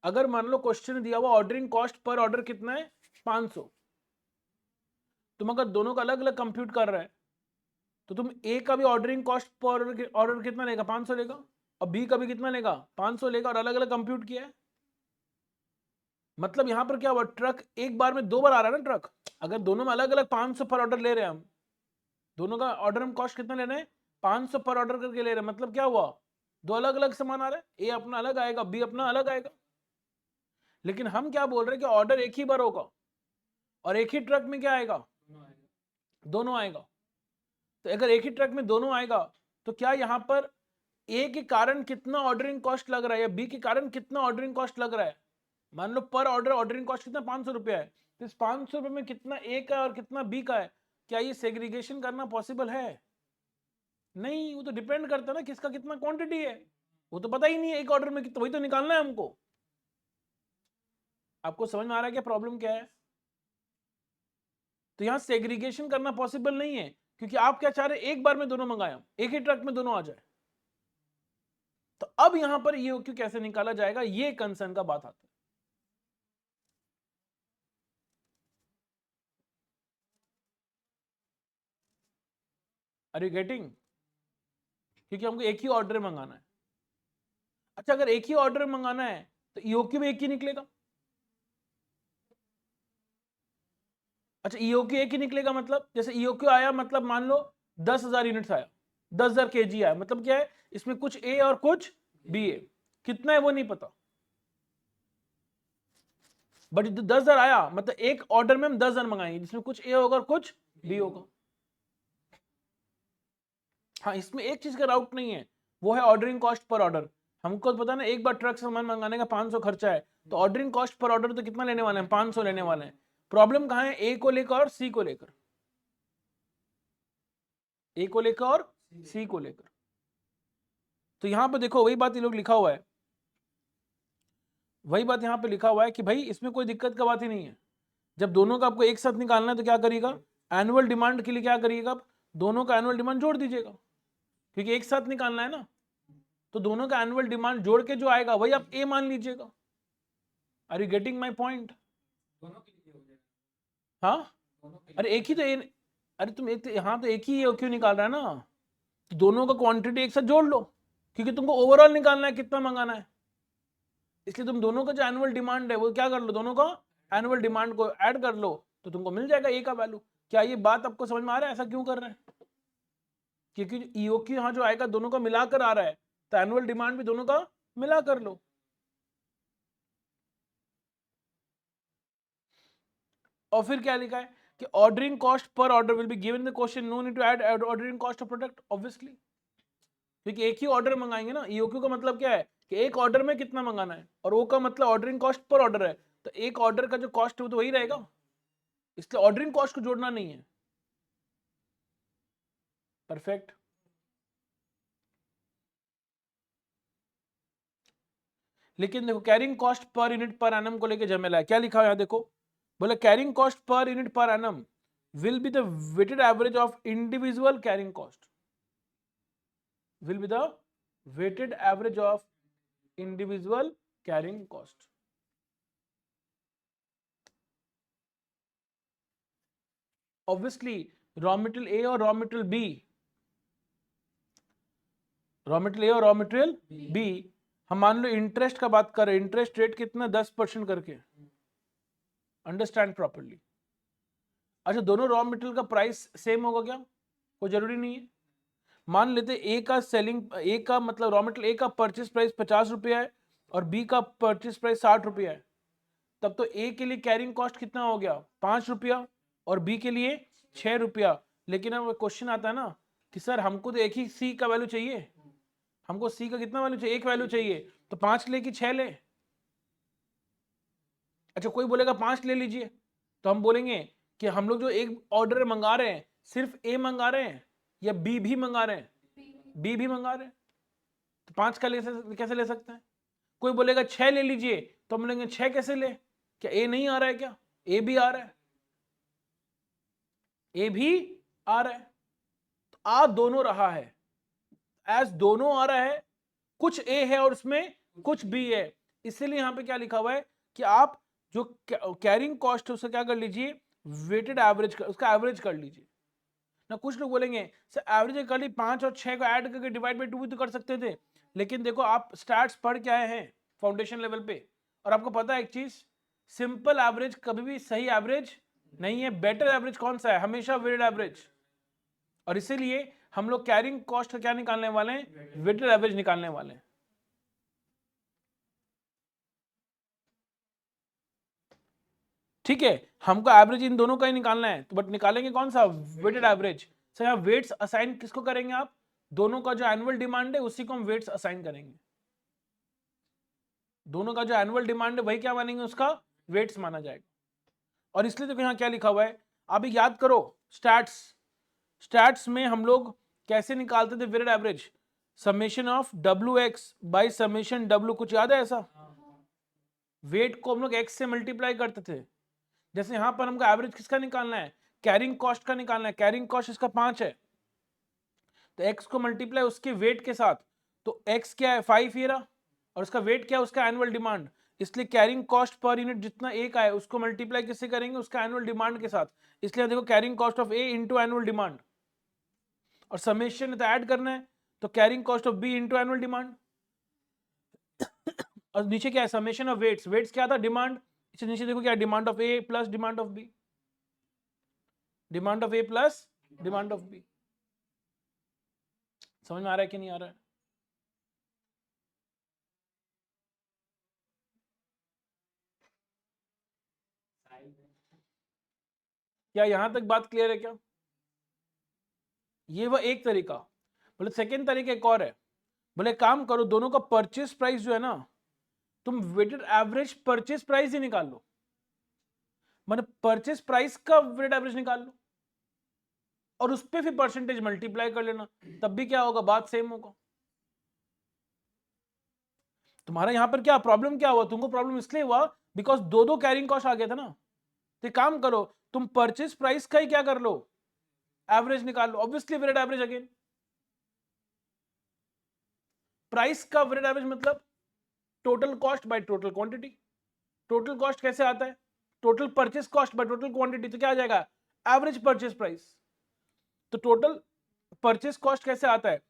अगर मान लो क्वेश्चन दिया हुआ ऑर्डरिंग कॉस्ट पर ऑर्डर कितना है 500, तुम अगर दोनों का अलग अलग कंप्यूट कर रहे हैं तो तुम ए का भी ऑर्डरिंग कॉस्ट पर ऑर्डर कितना लेगा, 500 लेगा, और बी का भी कितना लेगा, 500 लेगा, और अलग अलग कंप्यूट किया है। मतलब यहां पर क्या हुआ, ट्रक एक बार में दो बार आ रहा है ना ट्रक, अगर दोनों में अलग अलग 500 पर ऑर्डर ले रहे हैं हम, दोनों का ऑर्डर में कॉस्ट कितना ले रहे हैं, 500 पर ऑर्डर करके ले रहे हैं, मतलब क्या हुआ, दो अलग अलग सामान आ रहा है, ए अपना अलग आएगा बी अपना अलग आएगा। लेकिन हम क्या बोल रहे हैं कि ऑर्डर एक ही बार होगा और एक ही ट्रक में क्या आएगा, दोनों आएगा। तो अगर एक ही ट्रक में दोनों आएगा तो क्या यहां पर ए के कारण कितना ऑर्डरिंग कॉस्ट लग रहा है या बी के कारण कितना ऑर्डरिंग कॉस्ट लग रहा है? मान लो पर ऑर्डर ऑर्डरिंग कॉस्ट कितना 500 रुपया है, तो इस 500 रुपये में कितना ए का और कितना बी का है? क्या ये सेग्रीगेशन करना पॉसिबल है? नहीं, वो तो डिपेंड करता है ना किसका कितना क्वांटिटी है, वो तो पता ही नहीं है एक ऑर्डर में कितना, वही तो निकालना है हमको। आपको समझ में आ रहा है क्या प्रॉब्लम क्या है? तो यहां सेग्रीगेशन करना पॉसिबल नहीं है, क्योंकि आप क्या चाह रहे हैं, एक बार में दोनों मंगाए, एक ही ट्रक में दोनों आ जाए। तो अब यहां पर ईओक्यू कैसे निकाला जाएगा, ये कंसर्न का बात आता है। Are you getting? क्योंकि हमको एक ही ऑर्डर मंगाना है। अच्छा अगर एक ही ऑर्डर मंगाना है तो ईओक्यू भी एक ही निकलेगा। अच्छा ईओक्यू एक ही निकलेगा, मतलब जैसे ईओक्यू आया मतलब मान लो 10,000 यूनिट्स आया, 10,000 kg आया, मतलब क्या है, इसमें कुछ ए और कुछ बी है, कितना है वो नहीं पता, बट 10,000 आया मतलब एक ऑर्डर में हम 10,000 मंगाएंगे जिसमें कुछ ए होगा और कुछ बी होगा। हाँ इसमें एक चीज का डाउट नहीं है, वो है ऑर्डरिंग कॉस्ट पर ऑर्डर। हमको तो पता ना एक बार ट्रक से सामान मंगाने का 500 खर्चा है, तो ऑर्डरिंग कॉस्ट पर ऑर्डर तो कितना लेने वाले हैं, 500 लेने वाले हैं। प्रॉब्लम कहाँ है, ए को लेकर और सी को लेकर, ए को लेकर और सी को लेकर। तो यहां पर देखो वही बात ये लोग लिखा हुआ है, वही बात यहाँ पे लिखा हुआ है कि भाई इसमें कोई दिक्कत का बात ही नहीं है। जब दोनों का आपको एक साथ निकालना है तो क्या करिएगा, एनुअल डिमांड के लिए क्या करिएगा, आप दोनों का एनुअल डिमांड जोड़ दीजिएगा, क्योंकि एक साथ निकालना है ना। तो दोनों का एनुअल डिमांड जोड़ के जो आएगा वही आप ए मान लीजिएगा। Are you getting my point? हाँ अरे एक ही तो ए, अरे तुम एक यहाँ तो एक ही क्यों निकाल रहा है ना, तो दोनों का क्वांटिटी एक साथ जोड़ लो, क्योंकि तुमको ओवरऑल निकालना है कितना मंगाना है, इसलिए तुम दोनों का जो एनुअल डिमांड है वो क्या कर लो, दोनों का एनुअल डिमांड को ऐड कर लो तो तुमको मिल जाएगा ए का वैल्यू। क्या ये बात आपको समझ में आ रहा है, ऐसा क्यों कर रहे हैं? क्योंकि ईओक्यू यहाँ जो आएगा दोनों का मिलाकर आ रहा है, तो एनुअल डिमांड भी दोनों का मिला कर लो। और फिर क्या लिखा है कि ordering cost per order will be given in the question, no need to add ordering cost of product, obviously. क्योंकि एक ही ऑर्डर मंगाएंगे ना। ईओक्यू का मतलब क्या है कि एक ऑर्डर में कितना मंगाना है, और ओ का मतलब ऑर्डरिंग कॉस्ट पर ऑर्डर है, तो एक ऑर्डर का जो कॉस्ट है वो तो वही रहेगा, इसलिए ऑर्डरिंग कॉस्ट को जोड़ना नहीं है। परफेक्ट। लेकिन देखो carrying cost per unit per annum को लेके झमेला है। क्या लिखा है यहाँ देखो, बोले carrying cost per unit per annum will be the weighted average of individual carrying cost, will be the weighted average of individual carrying cost. Obviously raw material A और raw material B, raw material A और raw material B, हम मान लो interest का बात करें, interest rate कितना 10% करके, understand properly. अच्छा दोनों रॉ मटेरियल का प्राइस सेम होगा क्या? कोई जरूरी नहीं है। मान लेते ए का सेलिंग, ए का मतलब रॉ मटेरियल ए का परचेस प्राइस 50 रुपया है और बी का परचेस प्राइस 60 रुपया है, तब तो ए के लिए कैरिंग कॉस्ट कितना हो गया 5 रुपया और बी के लिए 6 रुपया। लेकिन अब क्वेश्चन आता है ना कि सर हमको तो एक ही सी का वैल्यू चाहिए, हमको सी का कितना वैल्यू चाहिए? एक वैल्यू चाहिए, तो 5 ले कि 6 ले? अच्छा कोई बोलेगा 5 ले लीजिए, तो हम बोलेंगे कि हम लोग जो एक ऑर्डर मंगा रहे हैं सिर्फ ए मंगा रहे हैं या बी भी मंगा रहे हैं? बी भी मंगा रहे हैं, तो 5 का कैसे ले सकते हैं? कोई बोलेगा 6 ले लीजिए, तो हम बोलेंगे 6 कैसे ले? क्या ए नहीं आ रहा है क्या? ए भी आ रहा है, ए भी आ रहा है, तो आ दोनों रहा है, एज दोनों आ रहा है, कुछ ए है और उसमें कुछ बी है, इसीलिए यहां पे क्या लिखा हुआ है कि आप जो कैरिंग कॉस्ट है उसका क्या कर लीजिए, वेटेड एवरेज उसका एवरेज कर लीजिए ना। कुछ लोग बोलेंगे सर एवरेज कर ली, 5 और 6 को ऐड करके डिवाइड बाई 2 भी तो कर सकते थे, लेकिन देखो आप स्टैट्स पढ़ के आए हैं फाउंडेशन लेवल पे, और आपको पता है एक चीज, सिंपल एवरेज कभी भी सही एवरेज नहीं है, बेटर एवरेज कौन सा है? हमेशा वेटेड एवरेज। और इसीलिए हम लोग कैरिंग कॉस्ट का क्या निकालने वाले हैं? वेटेड एवरेज निकालने वाले हैं। ठीक है, हमको एवरेज इन दोनों का ही निकालना है, तो बट निकालेंगे कौन सा? Weighted average. सर यहाँ वेट्स असाइन किसको करेंगे आप? दोनों का जो एनुअल डिमांड है उसी को हम वेट्स असाइन करेंगे, दोनों का जो एनुअल डिमांड है वही क्या मानेंगे? उसका वेट्स माना जाएगा। और इसलिए देखो यहाँ क्या लिखा हुआ है, आप याद करो स्टैट्स, स्टैट्स में हम लोग कैसे निकालते थे weighted average? Summation of W X by summation W, कुछ याद है ऐसा? वेट को हम लोग एक्स से मल्टीप्लाई करते थे। जैसे यहां पर हमको एवरेज किसका निकालना है? कैरिंग कॉस्ट का निकालना है। कैरिंग कॉस्ट इसका 5 है, तो एक्स को मल्टीप्लाई उसके वेट के साथ, तो एक्स क्या है 5 ये रहा, और उसका वेट क्या है? उसका एनुअल डिमांड। इसलिए कैरिंग कॉस्ट पर यूनिट जितना ए का है उसको मल्टीप्लाई किससे करेंगे? उसका एनुअल डिमांड के साथ। इसलिए देखो carrying cost of A into annual demand, और समेशन तो ऐड करना है, तो carrying cost of B into annual demand. और नीचे क्या है? समेशन ऑफ वेट्स, वेट्स क्या था? डिमांड। इसे नीचे देखो क्या है? Demand of A plus demand of B, demand of A plus demand of B. समझ में आ रहा है कि नहीं आ रहा है? क्या यहां तक बात क्लियर है क्या? ये वह एक तरीका। बोले सेकेंड तरीका एक और है, बोले काम करो दोनों का परचेस प्राइस जो है ना, तुम वेटेड एवरेज परचेस प्राइस ही निकाल लो, मतलब परचेस प्राइस का वेटेड एवरेज निकाल लो और उस पर फिर परसेंटेज मल्टीप्लाई कर लेना, तब भी क्या होगा? बात सेम होगा। तुम्हारा यहां पर क्या प्रॉब्लम क्या हुआ? तुमको प्रॉब्लम इसलिए हुआ बिकॉज दो दो कैरिंग कॉस्ट आ गया था ना। तो काम करो, तुम परचेस प्राइस का ही क्या कर लो? एवरेज निकाल लो, obviously weighted average again. Price का वेटेड एवरेज मतलब total cost by total quantity. Total cost कैसे आता है? Total purchase cost by total quantity, तो क्या आ जाएगा? Average purchase price. तो टोटल परचेस कॉस्ट कैसे आता है?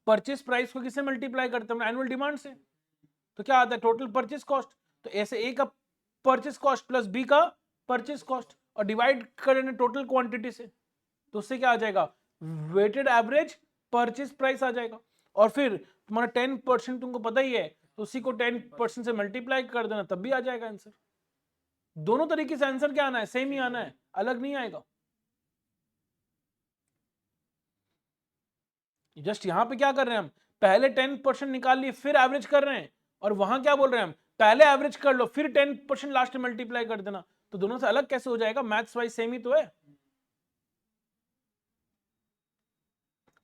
परचेस प्राइस को किससे मल्टीप्लाई करते हैं? एनुअल डिमांड से। तो क्या आता है? Total purchase cost. तो ऐसे ए का परचेस कॉस्ट प्लस बी का परचेस कॉस्ट, और डिवाइड करें टोटल क्वांटिटी से, तो उससे क्या आ जाएगा? वेटेड एवरेज परचेस प्राइस आ जाएगा। और फिर तुम्हारा 10% तुमको पता ही है, तो उसी को 10% से मल्टीप्लाई कर देना, तब भी आ जाएगा आंसर। दोनों तरीके से आंसर क्या आना है? सेम ही आना है, अलग नहीं आएगा। जस्ट यहाँ पे क्या कर रहे हैं हम, पहले 10% निकाल लिए फिर एवरेज कर रहे हैं, और वहां क्या बोल रहे हैं हम, पहले एवरेज कर लो फिर 10% लास्ट में मल्टीप्लाई कर देना। तो दोनों से अलग कैसे हो जाएगा, मैथ्स वाइज सेम ही तो है।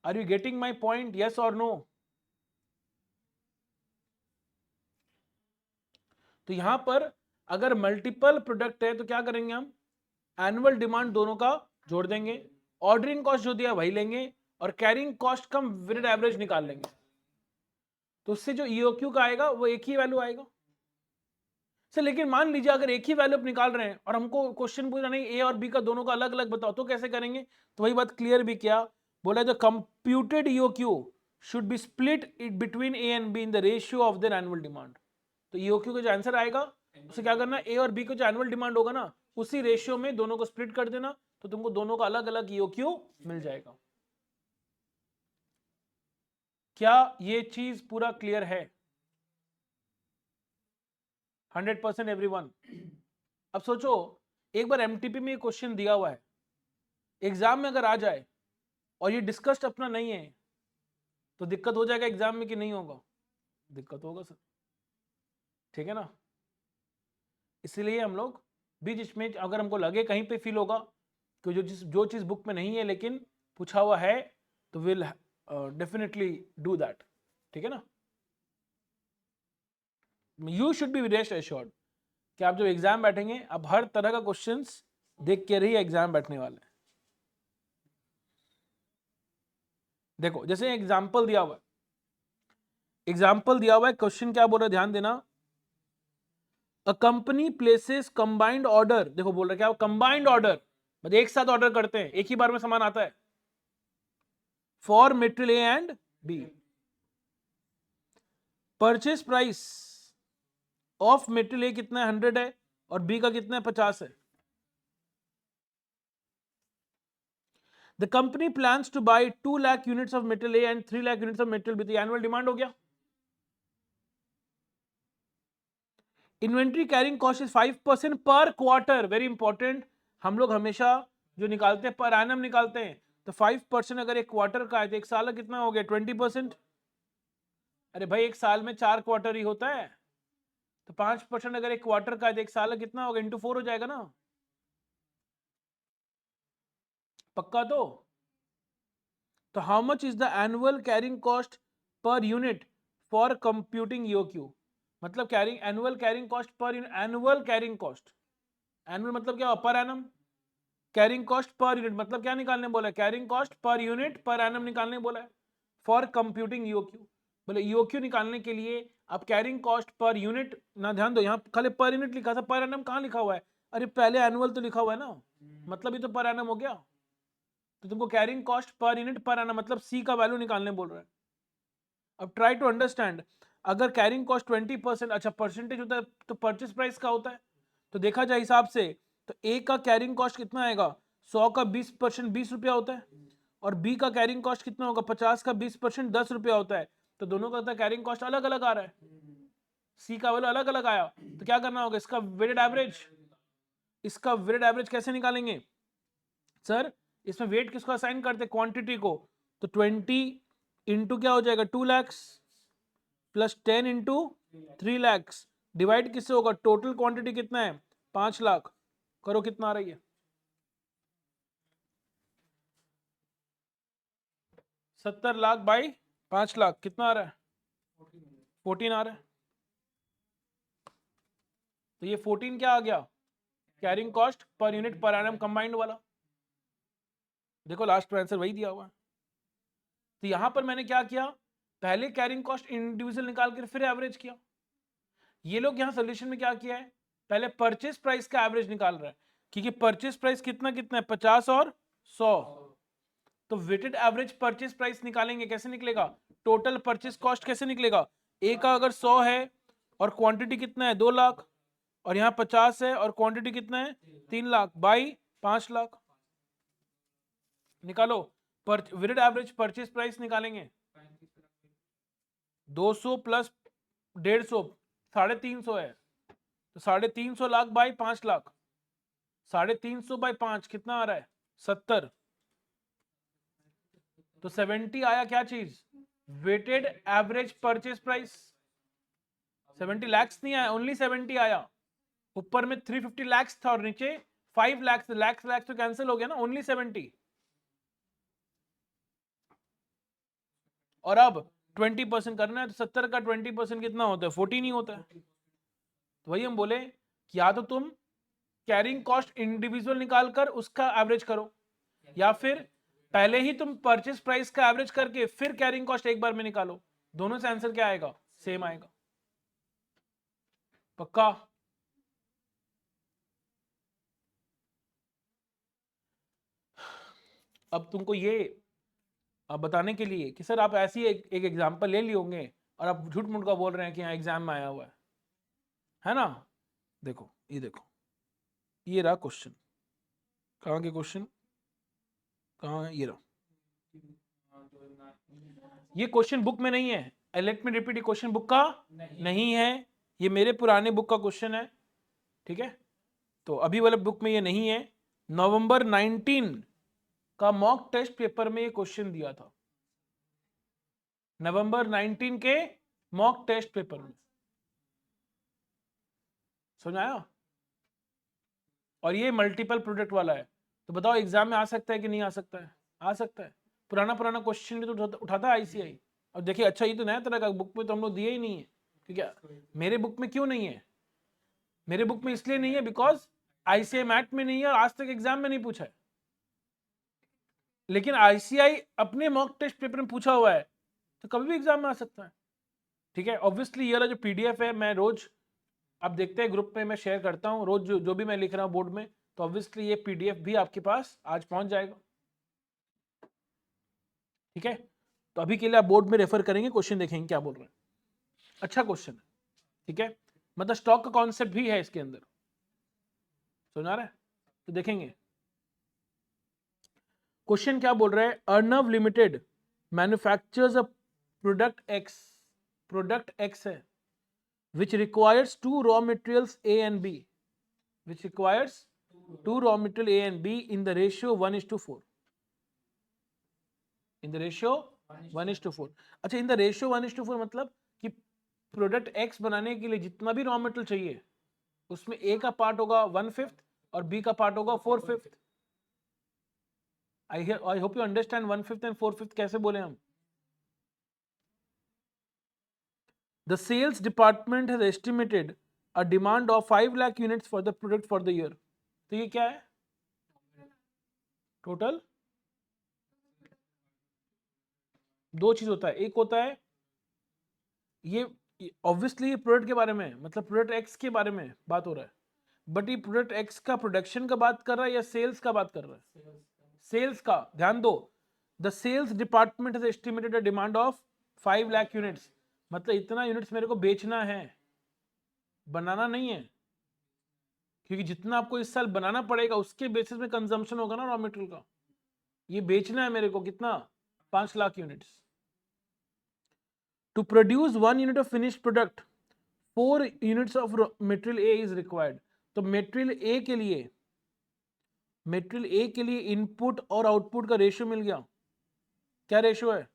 Are you getting my point, yes और नो? तो यहां पर अगर मल्टीपल प्रोडक्ट है तो क्या करेंगे हम, एनुअल डिमांड दोनों का जोड़ देंगे, ऑर्डरिंग कॉस्ट जो दिया वही लेंगे, और कैरिंग कॉस्ट कम वेटेड एवरेज निकाल लेंगे। तो उससे जो ईओक्यू का आएगा वो एक ही वैल्यू आएगा सर। लेकिन मान लीजिए अगर एक ही वैल्यू निकाल रहे हैं और हमको क्वेश्चन पूछा नहीं ए और बी का दोनों का अलग अलग बताओ, तो कैसे करेंगे? तो वही बात क्लियर भी किया, बोला the computed EOQ should be split it between A and be in the ratio of their annual demand. तो ईओक्यू का जो आंसर आएगा उसे क्या करना, ए और बी का जो एनुअल डिमांड होगा ना उसी रेशियो में दोनों को स्प्लिट कर देना, तो तुमको दोनों का अलग अलग ईओक्यू मिल जाएगा। क्या ये चीज पूरा क्लियर है? 100% एवरीवन। अब सोचो, एक बार एमटीपी में क्वेश्चन दिया हुआ है, एग्जाम में अगर आ जाए और ये डिस्कस्ड अपना नहीं है तो दिक्कत हो जाएगा एग्जाम में कि नहीं होगा? दिक्कत होगा सर, ठीक है ना। इसलिए हम लोग बीच बीच में अगर हमको लगे कहीं पे फील होगा कि जो चीज बुक में नहीं है लेकिन पूछा हुआ है, तो विल डेफिनेटली डू दैट, ठीक है ना। You should be rest assured कि आप जो एग्जाम बैठेंगे अब हर तरह का क्वेश्चंस देख के ही एग्जाम बैठने वाले हैं। देखो जैसे एग्जाम्पल दिया हुआ है, क्वेश्चन क्या बोल रहा है ध्यान देना। A company places combined order, देखो बोल रहा है क्या, कंबाइंड ऑर्डर मतलब एक साथ ऑर्डर करते हैं, एक ही बार में सामान आता है, for material A and B. Purchase price of material A कितना है, 100 है, और बी का कितना है, 50 है। The company plans to buy 2 lakh units of material A and 3 lakh units of material B. Annual demand हो गया। इन्वेंट्री कैरिंग कॉस्ट इज 5% पर क्वार्टर, वेरी इंपॉर्टेंट। हम लोग हमेशा जो निकालते हैं पर एनम निकालते हैं, तो 5% अगर एक क्वार्टर का है तो एक साल का कितना हो गया, 20%। अरे भाई एक साल में 4 क्वार्टर ही होता है, तो 5% अगर एक क्वार्टर का है तो एक साल का कितना होगा, इंटू 4 हो जाएगा ना, पक्का। तो how much is the annual carrying cost per unit for computing EOQ. मतलब carrying annual carrying cost per annual carrying cost, annual मतलब क्या, per annum. Carrying cost per unit मतलब क्या निकालने बोला है, carrying cost per unit per annum निकालने बोला है फॉर कंप्यूटिंग ईओक्यू। बोले ईओक्यू निकालने के लिए आप कैरिंग कॉस्ट पर यूनिट ना, ध्यान दो यहाँ खाली पर यूनिट लिखा था, पर एनम कहाँ लिखा हुआ है, अरे पहले एनुअल तो लिखा हुआ है ना, मतलब ये तो पर एनम हो गया। तो तुमको carrying cost per unit per annum मतलब सी का वैल्यू निकालने बोल रहा है। अब ट्राई टू अंडरस्टैंड, अगर कैरिंग कॉस्ट 20%, अच्छा परसेंटेज होता है तो परचेस प्राइस का होता है, तो देखा जाए हिसाब से तो ए का कैरिंग कॉस्ट कितना आएगा, 100 का 20% 20 रुपया होता है, और बी का कैरिंग कॉस्ट कितना होगा, 50 का 20% 10 रुपया होता है। तो दोनों का कैरिंग कॉस्ट अलग अलग आ रहा है, सी का वैल्यू अलग अलग आया, तो क्या करना होगा, इसका वेटेड एवरेज, इसका वेटेड एवरेज कैसे निकालेंगे सर, इसमें वेट किसको असाइन करते, क्वांटिटी को, तो 20 इंटू क्या हो जाएगा, 2 lakhs plus 10 into 3 lakhs divide किससे होगा, टोटल क्वांटिटी कितना है, 5 लाख। करो कितना आ रही है, 70 लाख बाई 5 लाख कितना आ रहा है, 14 आ रहा है। तो ये 14 क्या आ गया, carrying cost per unit per annum combined वाला। देखो लास्ट में आंसर वही दिया हुआ है। तो यहां पर मैंने क्या किया, पहले कैरिंग कॉस्ट इंडिविजुअल निकाल कर फिर एवरेज किया। ये लोग यहां सोल्यूशन में क्या किया है, पहले परचेस प्राइस का एवरेज निकाल रहा है, क्योंकि परचेस प्राइस कितना कितना है, 50 और 100। तो वेटेड एवरेज परचेस प्राइस निकालेंगे, कैसे निकलेगा, टोटल परचेस कॉस्ट कैसे निकलेगा, ए का अगर 100 है और क्वांटिटी कितना है 2 लाख, और यहाँ 50 है और क्वांटिटी कितना है 3 लाख बाई 5 लाख। निकालो वेटेड एवरेज परचेस प्राइस निकालेंगे, 200 प्लस 150 350 है, तो 350 लाख बाई 5 लाख, 350 बाई 5 कितना आ रहा है, 70। तो 70 आया क्या चीज, weighted average purchase price. 70 lakhs नहीं आया, ओनली 70 आया। ऊपर में 350 lakhs था और नीचे 5 lakhs, lakhs तो कैंसिल हो गया ना, ओनली 70। और अब 20% करना है, तो 70 का 20% कितना होता है, 14 ही होता है। तो वही हम बोले कि या तो तुम कैरिंग कॉस्ट इंडिविजुअल निकालकर उसका एवरेज करो, या फिर पहले ही तुम परचेज प्राइस का एवरेज करके फिर कैरिंग कॉस्ट एक बार में निकालो। दोनों से आंसर क्या आएगा, सेम आएगा। पक्का? अब तुमको ये अब बताने के लिए कि सर आप ऐसी एक एग्जांपल ले लिए होंगे और आप झूठ मूठ का बोल रहे हैं कि यहाँ एग्जाम में आया हुआ है ना। देखो ये देखो, ये रहा क्वेश्चन। कहाँ के क्वेश्चन, कहाँ है, ये रहा। ये क्वेश्चन बुक में नहीं है, let me repeat, question book का नहीं है, ये मेरे पुराने बुक का क्वेश्चन है, ठीक है। तो अभी वाले बुक में ये नहीं है। नवंबर 19 का मॉक टेस्ट पेपर में ये क्वेश्चन दिया था, नवंबर 19 के मॉक टेस्ट पेपर में। समझ आया? और ये मल्टीपल प्रोडक्ट वाला है, तो बताओ एग्जाम में आ सकता है कि नहीं आ सकता है? आ सकता है। पुराना पुराना क्वेश्चन भी तो उठाता है आईसीआई। और देखिए अच्छा, ये तो नया तरह का बुक में तो हम लोग दिए ही नहीं है, क्योंकि मेरे बुक में क्यों नहीं है, मेरे बुक में इसलिए नहीं है बिकॉज आईसीआई मैट में नहीं है और आज तक एग्जाम में नहीं पूछा है। लेकिन आईसीआई अपने मॉक टेस्ट पेपर में पूछा हुआ है, तो कभी भी एग्जाम में आ सकता है, ठीक है। ऑब्वियसली ये वाला जो पीडीएफ है, मैं रोज, आप देखते हैं ग्रुप में मैं शेयर करता हूँ रोज, जो भी मैं लिख रहा हूँ बोर्ड में, तो ऑब्वियसली ये पीडीएफ भी आपके पास आज पहुंच जाएगा, ठीक है। तो अभी के लिए आप बोर्ड में रेफर करेंगे, क्वेश्चन देखेंगे क्या बोल रहे हैं। अच्छा क्वेश्चन है, ठीक है, मतलब स्टॉक का कॉन्सेप्ट भी है इसके अंदर, सुना रहा है? तो देखेंगे क्वेश्चन क्या बोल रहा है। Arnav limited manufactures a product X है which requires two raw materials A and B, which requires two raw material A and B in the ratio 1:4, in the ratio 1:4। अच्छा, in the ratio 1:4 मतलब कि product X बनाने के लिए जितना भी raw material चाहिए उसमें A का पार्ट होगा 1/5 और B का पार्ट होगा 4/5। I hope you understand 1/5 and 4/5 कैसे बोले हम। The sales department has estimated a demand of 5 lakh units for the product for the year। तो ये क्या है, टोटल दो चीज होता है, एक होता है ये ऑब्वियसली ये प्रोडक्ट के बारे में, मतलब प्रोडक्ट एक्स के बारे में बात हो रहा है, बट ये प्रोडक्ट एक्स का प्रोडक्शन का बात कर रहा है या सेल्स का बात कर रहा है? सेल्स का। ध्यान दो, the sales department has estimated a demand of 5 lakh units, मतलब इतना यूनिट्स मेरे को बेचना है, बनाना नहीं है, क्योंकि जितना आपको इस साल बनाना पड़ेगा उसके बेसिस में कंजम्पशन होगा ना रॉ मटेरियल का। ये बेचना है मेरे को कितना, 5 lakh units. To produce 1 unit of finish product 4 units of material A is required. तो मटेरियल ए के लिए इनपुट और आउटपुट का रेशियो मिल गया। क्या रेशियो है,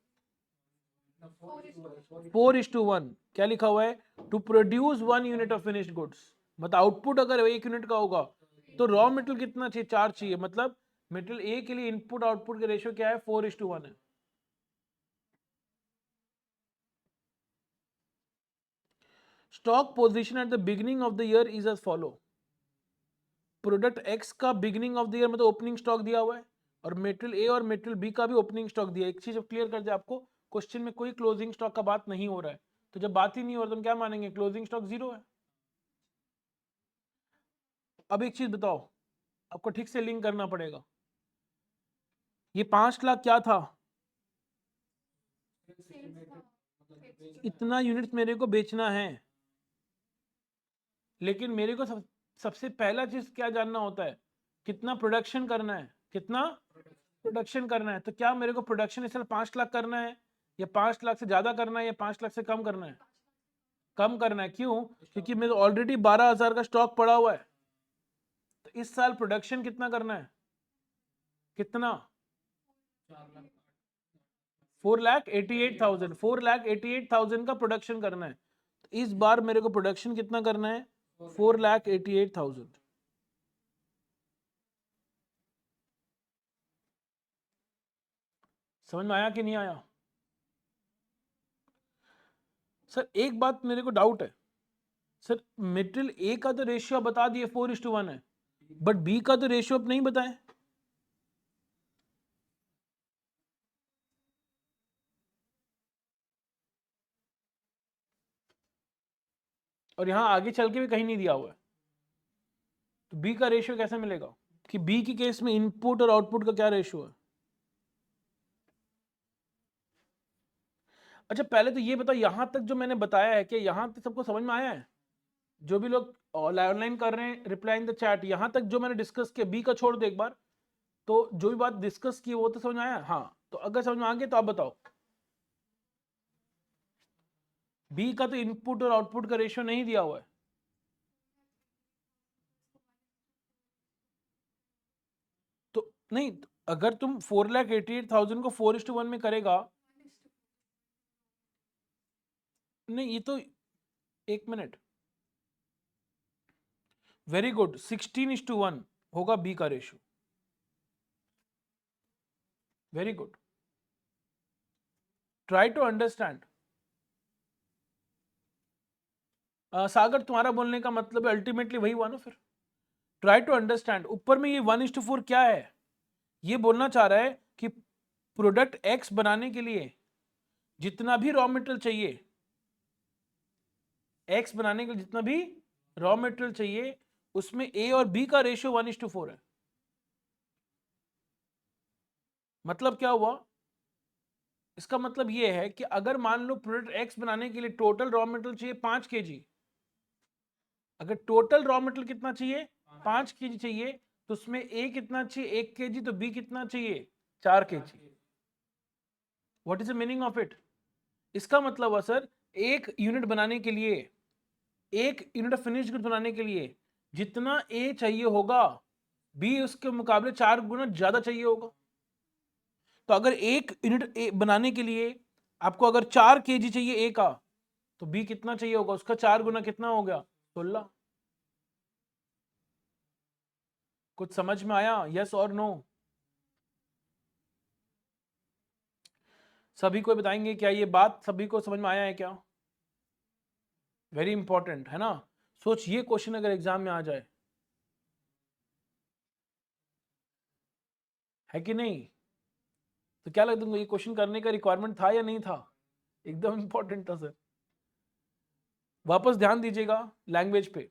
4:1। क्या लिखा हुआ है, to produce 1 unit of finished goods, मतलब आउटपुट अगर 1 यूनिट का होगा तो रॉ मटेरियल कितना चाहिए, 4 चाहिए, मतलब मटेरियल ए के लिए इनपुट आउटपुट का रेशियो क्या है, 4:1 है। Stock position at the beginning of the year is as follow. Product X का बिगिनिंग ऑफ द ईयर मतलब ओपनिंग स्टॉक दिया हुआ है, और मटेरियल ए और मटेरियल बी का भी ओपनिंग स्टॉक दिया है। एक चीज क्लियर कर दे आपको, क्वेश्चन में कोई क्लोजिंग स्टॉक का बात नहीं हो रहा है, तो जब बात ही नहीं हो रहा तो हम क्या मानेंगे, क्लोजिंग स्टॉक 0 है। अब एक चीज बताओ, आपको ठीक से लिंक करना पड़ेगा, ये 5 लाख क्या था, इतना यूनिट मेरे को बेचना है, लेकिन मेरे को सबसे पहला चीज क्या जानना होता है, कितना प्रोडक्शन करना है, कितना प्रोडक्शन करना है। तो क्या मेरे को प्रोडक्शन इस साल 5 लाख करना है, या 5 लाख से ज्यादा करना है, या 5 लाख से कम करना है? कम करना है। क्यों? क्योंकि मेरे ऑलरेडी 12,000 का स्टॉक पड़ा हुआ है, तो इस साल प्रोडक्शन कितना करना है, कितना, 4,88,000, 4,88,000 का प्रोडक्शन करना है। तो इस बार मेरे को प्रोडक्शन कितना करना है? 4,88,000। समझ में आया कि नहीं आया? सर एक बात मेरे को डाउट है सर, मेटेरियल ए का तो रेशियो बता दिए 4:1 है, बट बी का तो रेशियो अब नहीं बताए। और यहां आगे चल के भी कहीं नहीं दिया हुआ है, तो बी का रेशियो कैसे मिलेगा कि बी की केस में इनपुट और आउटपुट का क्या रेशियो है? अच्छा पहले तो ये बताओ, यहां तक जो मैंने बताया है कि यहां तक सबको समझ में आया है? जो भी लोग ऑनलाइन कर रहे हैं, रिप्लाई इन द चैट। यहां तक जो मैंने डिस्कस किया, बी का छोड़ दो एक बार, तो जो भी बात डिस्कस की वो तो समझ में आया? हाँ, तो अगर समझ में आ गया तो आप बताओ। बी का तो इनपुट और आउटपुट का रेशियो नहीं दिया हुआ है। तो नहीं, अगर तुम 4,88,000 को 4:1 में करेगा, नहीं ये तो, एक मिनट, वेरी गुड, 16:1 होगा बी का रेशियो। Very good, try to understand. Sagar तुम्हारा बोलने का मतलब अल्टीमेटली वही हुआ ना फिर। ट्राई टू अंडरस्टैंड, ऊपर में ये 1:4 क्या है? ये बोलना चाह रहा है कि प्रोडक्ट एक्स बनाने के लिए जितना भी रॉ मटेरियल चाहिए, एक्स बनाने के लिए जितना भी रॉ मटेरियल चाहिए, उसमें ए और बी का रेशियो 1:4 है। मतलब क्या हुआ? इसका मतलब ये है कि अगर मान लो प्रोडक्ट एक्स बनाने के लिए टोटल रॉ मटेरियल चाहिए 5 kg, अगर टोटल रॉ मटेरियल कितना चाहिए? 5 kg चाहिए, तो उसमें ए कितना चाहिए? 1 kg, तो बी कितना चाहिए? 4 kg। What is the meaning of it? इसका मतलब है सर, एक यूनिट बनाने के लिए, एक यूनिट ऑफ फिनिश्ड गुड बनाने के लिए जितना ए चाहिए होगा, बी उसके मुकाबले 4 गुना ज्यादा चाहिए होगा। तो अगर एक यूनिट ए बनाने के लिए आपको अगर 4 kg चाहिए ए का, तो बी कितना चाहिए होगा? उसका 4 गुना कितना हो गया? 16। कुछ समझ में आया? यस और नो? सभी को बताएंगे क्या ये बात सभी को समझ में आया है क्या? वेरी इंपॉर्टेंट है ना। सोच, ये क्वेश्चन अगर एग्जाम में आ जाए, है कि नहीं, तो क्या लगता है ये क्वेश्चन करने का रिक्वायरमेंट था या नहीं था? एकदम इंपॉर्टेंट था सर। वापस ध्यान दीजिएगा लैंग्वेज पे।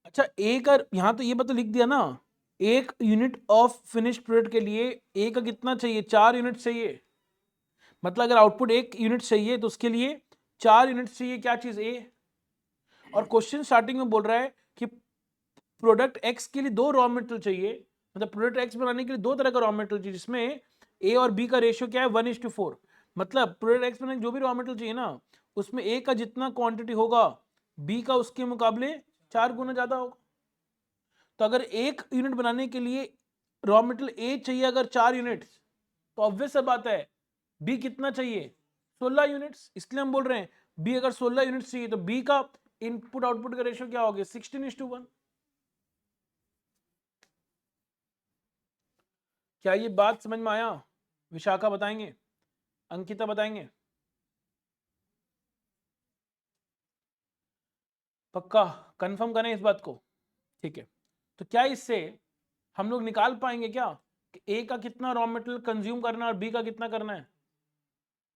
अच्छा, एक और यहां तो ये बता लिख दिया ना, एक यूनिट ऑफ फिनिश प्रोडक्ट के लिए ए का कितना चाहिए? 4 यूनिट चाहिए। मतलब अगर आउटपुट 1 यूनिट चाहिए तो उसके लिए 4 यूनिट चाहिए। क्या चीज? ए। और क्वेश्चन स्टार्टिंग में बोल रहा है कि प्रोडक्ट एक्स के लिए 2 रॉ मटेरियल चाहिए, मतलब प्रोडक्ट एक्स बनाने के लिए 2 तरह का रॉ मटेरियल चाहिए, जिसमें ए और बी का रेशियो क्या है? 1:4। मतलब प्रोडक्ट एक्स बनाने जो भी रॉ मटेरियल चाहिए ना, उसमें ए का जितना क्वांटिटी होगा, बी का उसके मुकाबले 4 गुना ज्यादा होगा। तो अगर एक यूनिट बनाने के लिए रॉ मटेरियल ए चाहिए अगर 4 यूनिट, तो ऑब्वियस सा बात है बी कितना चाहिए? 16 यूनिट्स। इसलिए हम बोल रहे हैं बी अगर 16 यूनिट्स चाहिए तो बी का इनपुट आउटपुट का रेशियो क्या हो गया? 16:1। क्या ये बात समझ में आया? विशाखा बताएंगे, अंकिता बताएंगे? पक्का कंफर्म करें इस बात को? ठीक है। तो क्या इससे हम लोग निकाल पाएंगे क्या कि ए का कितना रॉ मटेरियल कंज्यूम करना है और बी का कितना करना है?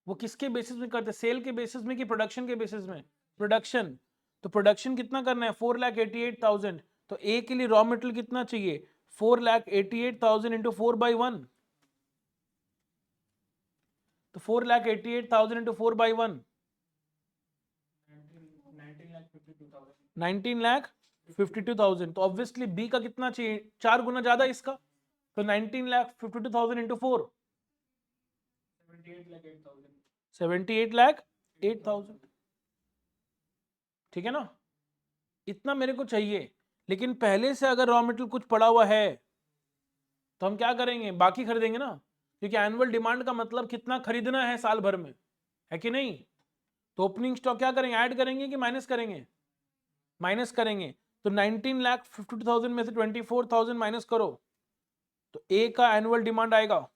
वो किसके बेसिस में करते हैं? सेल के बेसिस में कि प्रोडक्शन के बेसिस में? प्रोडक्शन। तो प्रोडक्शन कितना करना है? 4,88,000। तो ए के लिए रॉ मटेरियल कितना चाहिए? 4,88,000 इंटू 4/1। तो 4,88,000 इंटू 4/1, 19,52,000। तो ऑब्वियसली बी का कितना चाहिए? 4 गुना ज्यादा इसका। तो 19,52,000 इंटू 4, 78,08,000। ठीक है ना? इतना मेरे को चाहिए। लेकिन पहले से अगर रॉ मटेरियल कुछ पड़ा हुआ है तो हम क्या करेंगे? बाकी खरीदेंगे ना। क्योंकि एनुअल डिमांड का मतलब कितना खरीदना है साल भर में, है कि नहीं? तो ओपनिंग स्टॉक क्या करेंगे, ऐड करेंगे कि माइनस करेंगे? माइनस करेंगे। तो 19,52,000 में से 24,000 माइनस करो तो ए का एनुअल डिमांड आएगा,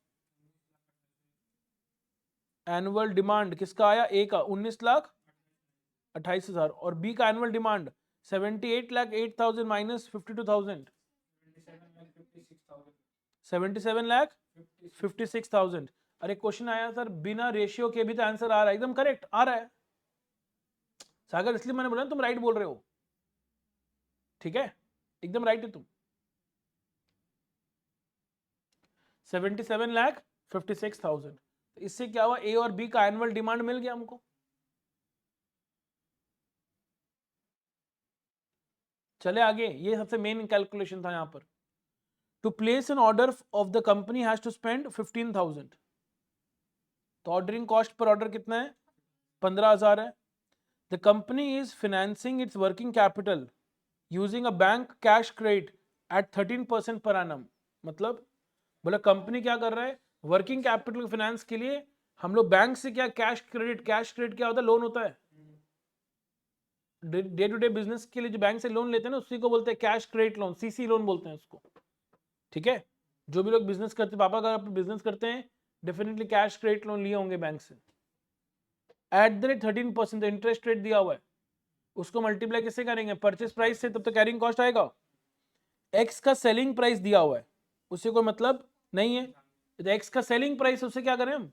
एनुअल डिमांड किसका आया, ए का 19,28,000, और बी का एनुअल डिमांड 78,08,000 माइनस 52,000, 77,56,000। अरे क्वेश्चन आया सर बिना रेशियो के भी तो आंसर आ रहा है, एकदम करेक्ट आ रहा है सागर, इसलिए मैंने बोला तुम राइट बोल रहे हो, ठीक है, एकदम राइट है तुम। 77,56,000, इससे क्या हुआ, ए और बी का एनुअल डिमांड मिल गया हमको। चले आगे, ये सबसे मेन कैलकुलेशन था यहां पर। To place an order of the company has to spend 15,000, तो ऑर्डरिंग कॉस्ट पर ऑर्डर कितना है, 15,000 है। The company is financing it's working capital using a bank cash credit at 13% per annum, मतलब बोला company क्या कर रहा है, वर्किंग कैपिटल फाइनेंस के लिए हम लोग बैंक से क्या कैश क्रेडिट, कैश क्रेडिट क्या होता है, लोन होता है, डे टू डे बिजनेस के लिए जो बैंक से लोन लेते हैं ना उसी को बोलते हैं cash credit loan, CC loan बोलते हैं उसको, ठीक है। जो भी लोग बिजनेस करते, पापा का बिजनेस करते हैं डेफिनेटली कैश क्रेडिट लोन लिए होंगे बैंक से। At the rate 13% interest rate दिया हुआ है, उसको मल्टीप्लाई किससे करेंगे, परचेस प्राइस से, तब तो कैरिंग कॉस्ट आएगा। एक्स का सेलिंग प्राइस दिया हुआ है, उससे कोई मतलब नहीं है, तो एक्स का सेलिंग प्राइस उससे क्या करें हम,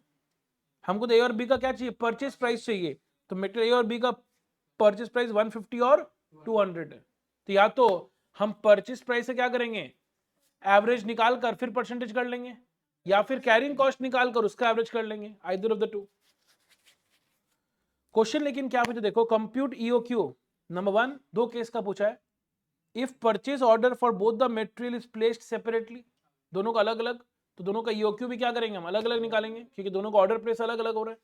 हमको तो ए और बी का क्या चाहिए, परचेस प्राइस चाहिए, तो मेटेरियल ए और बी का परचेस प्राइस 150 और 200 है, तो या तो हम परचेस प्राइस से क्या करेंगे, एवरेज निकाल कर फिर परसेंटेज कर लेंगे, या फिर कैरिंग कॉस्ट निकाल कर उसका एवरेज कर लेंगे, either of the two. Question लेकिन क्या पूछा देखो, कंप्यूट ईओक्यू नंबर 1, दो केस का पूछा है। If purchase order for both the material is placed separately, दोनों का अलग अलग, तो दोनों का ईओक्यू भी क्या करेंगे हम, अलग अलग निकालेंगे, क्योंकि दोनों का ऑर्डर प्लेस अलग अलग हो रहा है।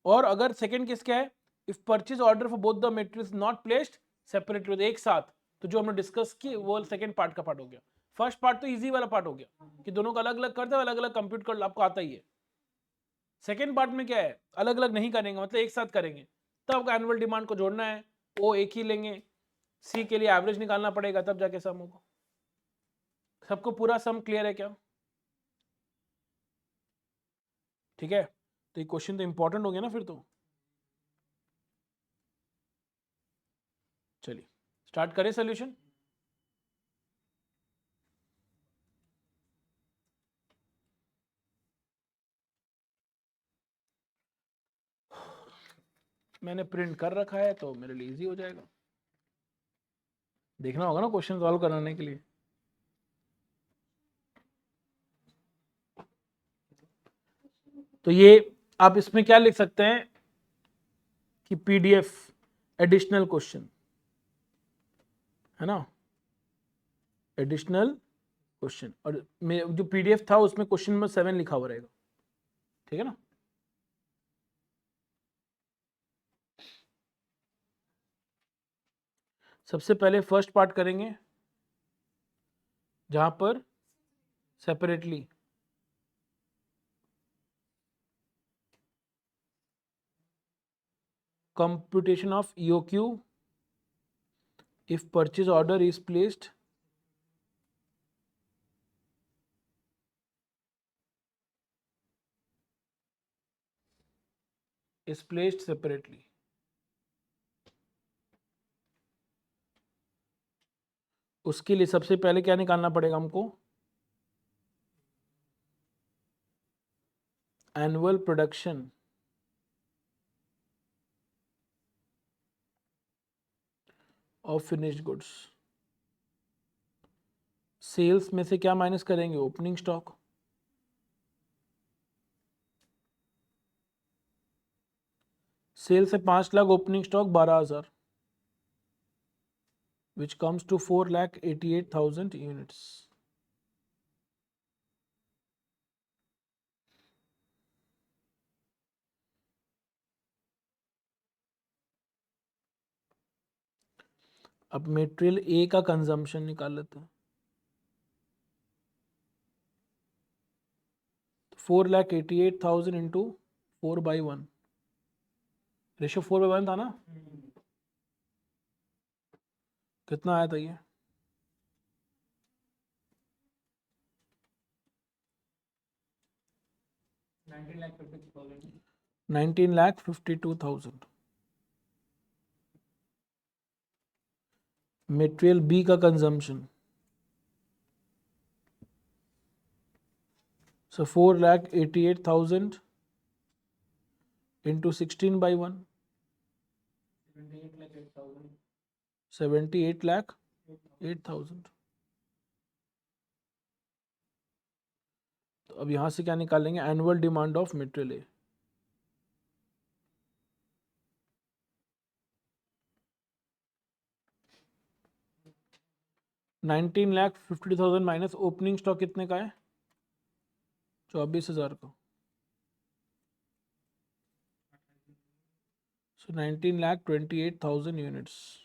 और अगर सेकंड केस क्या है, if purchase order for both the material not placed separately, एक साथ, तो जो हमने डिस्कस की वो सेकंड पार्ट का पार्ट हो गया। फर्स्ट पार्ट तो इजी वाला पार्ट हो गया कि दोनों का अलग अलग करते अलग अलग कंप्यूट कर, आपको आता ही है। सेकेंड पार्ट में क्या है, अलग अलग नहीं करेंगे, मतलब एक साथ करेंगे, तब एनुअल डिमांड को जोड़ना है, ओ एक ही लेंगे, सी के लिए एवरेज निकालना पड़ेगा, तब जाके सम होगा। सबको पूरा सम क्लियर है क्या, ठीक है। तो ये क्वेश्चन तो इंपॉर्टेंट हो गया ना फिर तो। चलिए स्टार्ट करें सोल्यूशन। मैंने प्रिंट कर रखा है तो मेरे लिए इजी हो जाएगा, देखना होगा ना क्वेश्चन सॉल्व कराने के लिए। तो ये आप इसमें क्या लिख सकते हैं कि पीडीएफ एडिशनल क्वेश्चन, है ना, एडिशनल क्वेश्चन, और जो पीडीएफ था उसमें क्वेश्चन नंबर 7 लिखा हुआ रहेगा, ठीक है ना। सबसे पहले फर्स्ट पार्ट करेंगे जहां पर separately computation of EOQ if purchase order is placed separately। उसके लिए सबसे पहले क्या निकालना पड़ेगा हमको, annual production of finished goods. Sales में से क्या माइनस करेंगे, ओपनिंग स्टॉक। सेल से 5 lakh, opening stock 12,000, which comes to 4,88,000 units। अब मेटेरियल ए का कंजम्पशन निकाल लेते हैं, 4,88,000 इंटू 4/1, रेशो 4/1 था ना, कितना आया था ये? 19,52,000। मटेरियल बी का कंजम्पशन, so 4,88,000 into 16/1, 78,08,000। तो अब यहां से क्या निकालेंगे? Annual demand of material A. $19,50,000 minus opening stock कितने का है? 24,000 का। So 19,28,000 units.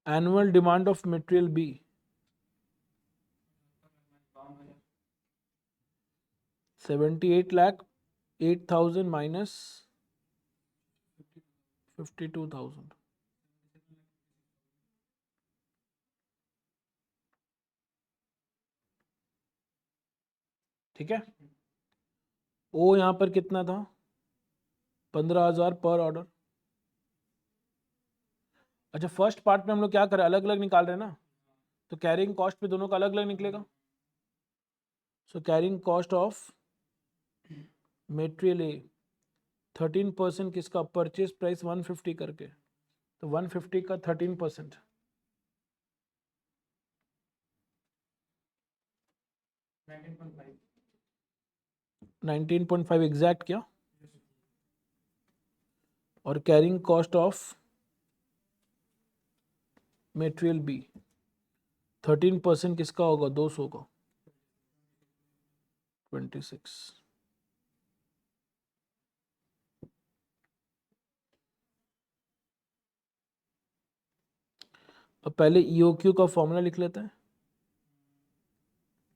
Annual demand of material B, 78,08,000 minus 52,000। ठीक है। ओ यहां पर कितना था? 15,000 पर ऑर्डर। अच्छा, फर्स्ट पार्ट में हम लोग क्या करें, अलग अलग निकाल रहे हैं ना, तो कैरिंग कॉस्ट पे दोनों का अलग अलग निकलेगा। So carrying cost of material A 13% किसका? परचेज प्राइस 150 करके, तो 150 का 13%, 19.5 एग्जैक्ट क्या? और carrying cost of material B 13% किसका होगा? 200 का, 26। अब पहले EOQ का फॉर्मूला लिख लेते हैं,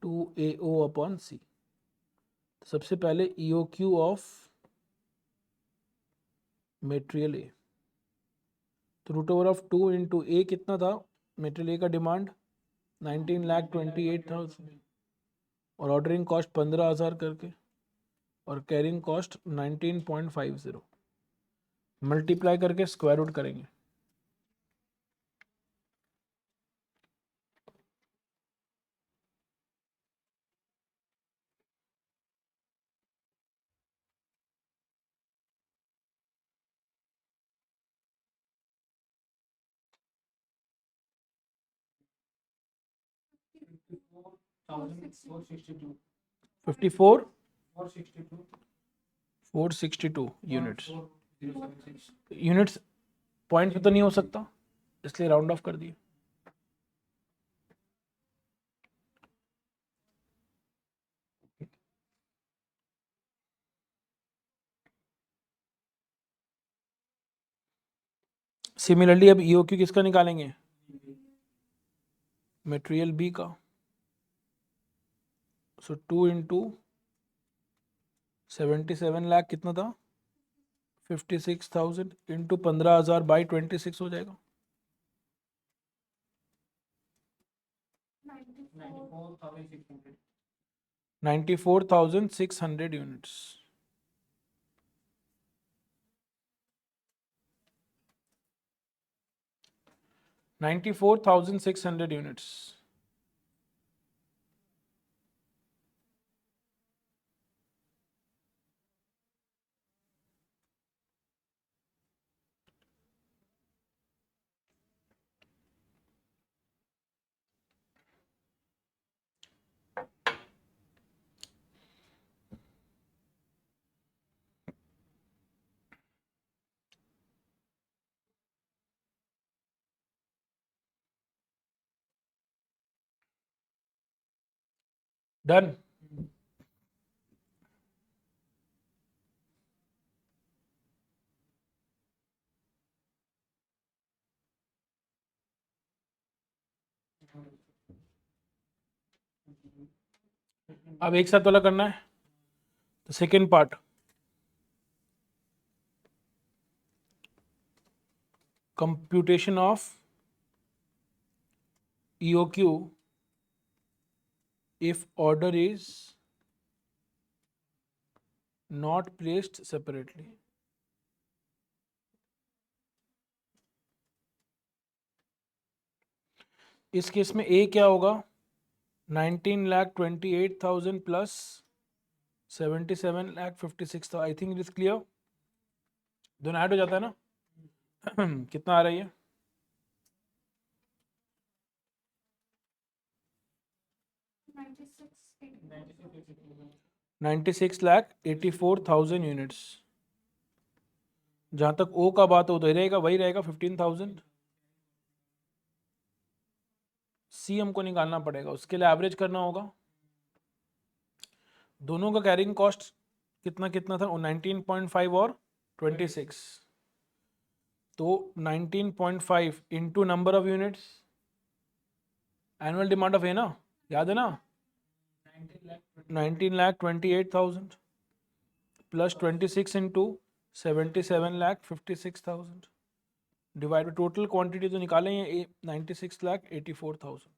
2AO/C। सबसे पहले EOQ ऑफ मटेरियल ए, तो √2 इंटू ए कितना था? मटेरियल ए का डिमांड 19,28,000 और ऑर्डरिंग कॉस्ट 15,000 करके और कैरिंग कॉस्ट 19.50 मल्टीप्लाई करके स्क्वायर रूट करेंगे। Fifty four 462 units. Units point पे तो नहीं हो सकता, इसलिए राउंड ऑफ कर दिए। सिमिलरली अब EOQ किसका निकालेंगे? मटेरियल बी का। सो 2 इंटू 77 लाख कितना था? 56,000 इंटू 15,000 बाई 26 हो जाएगा। 94,600 यूनिट्स। $94,600 यूनिट्स। डन। अब एक साथ वाला करना है। तो second part, computation of EOQ if order is not placed separately. इस केस में ए क्या होगा, 19,28,000 plus 77,56,000। I think it is clear. दोनों ऐड हो जाता है ना। कितना आ रहा है ये, 96,84,000 यूनिट्स। जहां तक ओ का बात हो तो रहेगा, वही रहेगा 15,000। सी हमको निकालना पड़ेगा, उसके लिए एवरेज करना होगा। दोनों का कैरिंग कॉस्ट कितना कितना था, 19.5 और 26। तो 19.5 into number of units, annual demand of है ना, याद है ना, 19,28,000 plus 26 into 77,56,000 divide by total quantity तो निकालें ये 96,84,000।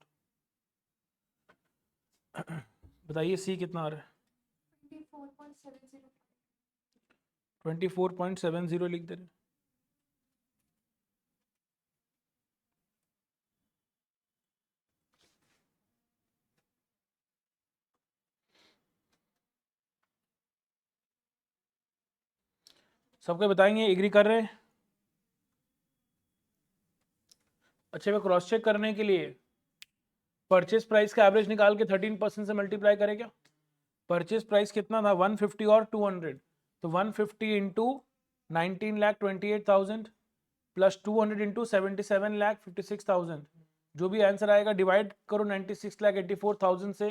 बताइए सी कितना आ रहा है, 24.70 लिख दे रहे। सबको बताएंगे, एग्री कर रहे हैं। अच्छा, मैं क्रॉस चेक करने के लिए परचेज प्राइस का एवरेज निकाल के 13% से मल्टीप्लाई करें क्या। परचेज प्राइस कितना था, 150 और 200, तो 150 इंटू 19,28,000 प्लस 200 इंटू 77,56,000, जो भी आंसर आएगा डिवाइड करो 96,84,000 से।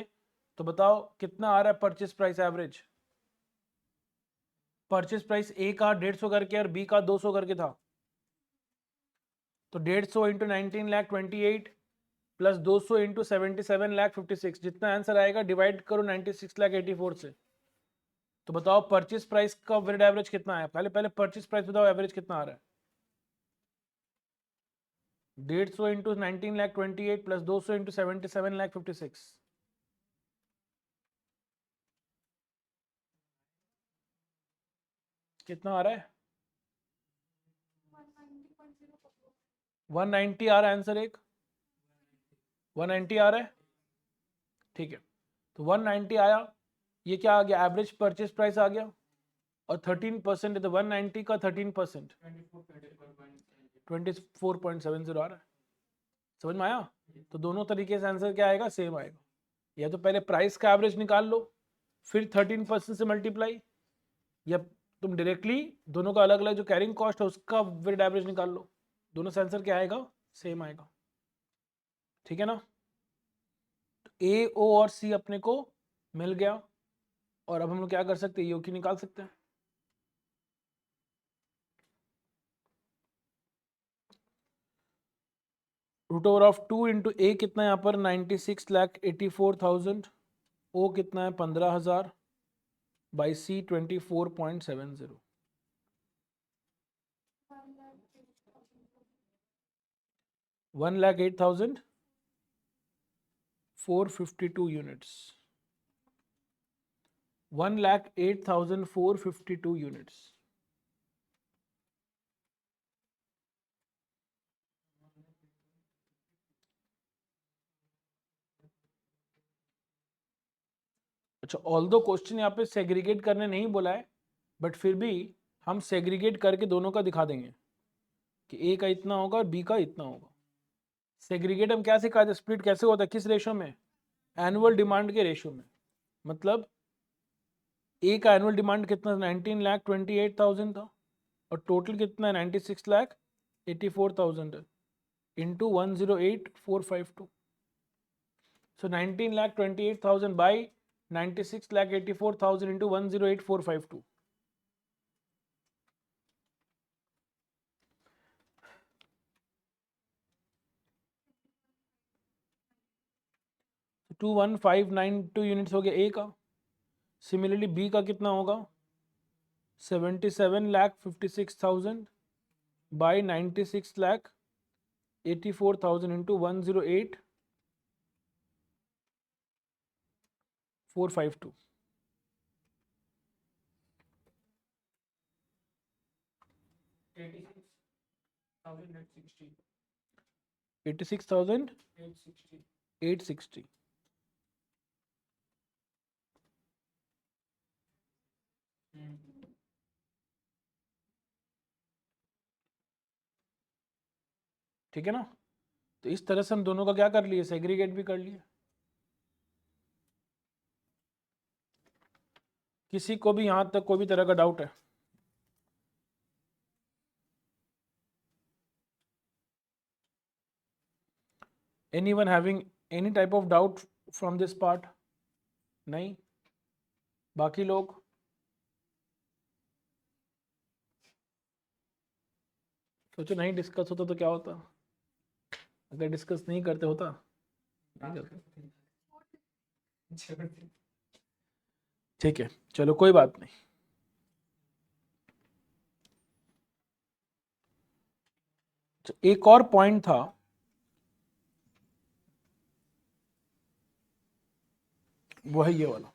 तो बताओ कितना आ रहा है purchase price average. Purchase price A का 150 करके और बी का 200 करके था, तो 150 इंटू 19,28,000 प्लस 200 इंटू 77,56,000, जितना आंसर आएगा डिवाइड करो 96,84,000 से। तो बताओ परचेज प्राइस का वेटेड एवरेज कितना है। पहले पहले परचेज प्राइस बताओ एवरेज कितना आ रहा है। 150 इंटू 19,28,000 प्लस 200 इंटू 77,56,000, कितना आ रहा है, 190 आ रहा है आंसर। एक 190 आ रहा है, ठीक है। तो 190 आया, ये क्या आ गया, एवरेज परचेज प्राइस आ गया। और 13% है तो 190 का 13% 24.70 आ रहा है। समझ में आया। तो दोनों तरीके से आंसर क्या आएगा, सेम आएगा। या तो पहले प्राइस का एवरेज निकाल लो, फिर 13% से मल्टीप्लाई, या तुम डायरेक्टली दोनों का अलग अलग जो कैरिंग कॉस्ट है उसका वेटेड एवरेज निकाल लो। दोनों से आंसर क्या आएगा, सेम आएगा। ठीक है ना। तो ए, ओ और सी अपने को मिल गया, और अब हम लोग क्या कर सकते हैं, ईओक्यू निकाल सकते हैं। रूट ओवर ऑफ 2 इंटू ए कितना है यहाँ पर 96,84,000, ओ कितना है 15,000 बाई सी 24.70, 1,08,452 यूनिट्स, 1,08,452 यूनिट्स। अच्छा, ऑल दो क्वेश्चन यहाँ पे सेग्रीगेट करने नहीं बोला है, बट फिर भी हम सेग्रीगेट करके दोनों का दिखा देंगे कि ए का इतना होगा और बी का इतना होगा। सेग्रीगेट हम क्या सिखाते हैं, स्प्लिट कैसे होता है, किस रेशो में, एनुअल डिमांड के रेशो में। मतलब ए का एनुअल डिमांड कितना, 19,28,000 था, और टोटल कितना है 96,84,000 into 108,452। So 19,28,000 by 96,84,000 into 108,452। 21592 units हो गया ए का। सिमिलरली बी का कितना होगा 77,56,000 बाई 96,84,000 इंटू 108,452। 86,860। ठीक है ना। तो इस तरह से हम दोनों का क्या कर लिए, सेग्रीगेट भी कर लिए। किसी को भी यहां तक कोई भी तरह का डाउट है? Anyone having any type of doubt from this part? नहीं? बाकी लोग? सोचो नहीं डिस्कस होता तो क्या होता, अगर डिस्कस नहीं करते होता। नहीं करते। ठीक है चलो कोई बात नहीं। एक और पॉइंट था, वो है ये वाला।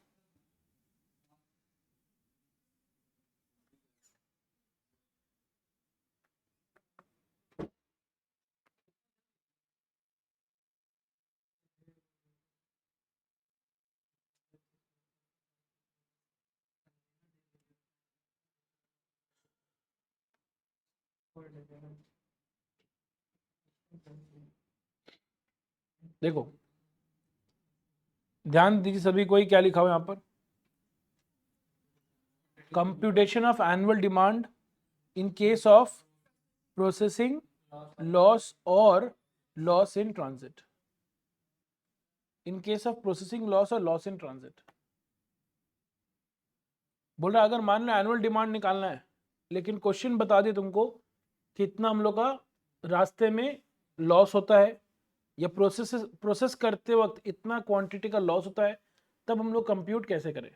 देखो ध्यान दीजिए सभी, कोई क्या लिखा हुआ है यहाँ पर, computation of annual demand in case of processing loss और loss in transit. In case of processing loss और लॉस इन ट्रांजिट बोल रहा, अगर मान लो एनुअल डिमांड निकालना है, लेकिन क्वेश्चन बता दे तुमको कितना हम लोग का रास्ते में लॉस होता है, या प्रोसेस करते वक्त इतना क्वांटिटी का लॉस होता है, तब हम लोग कंप्यूट कैसे करें।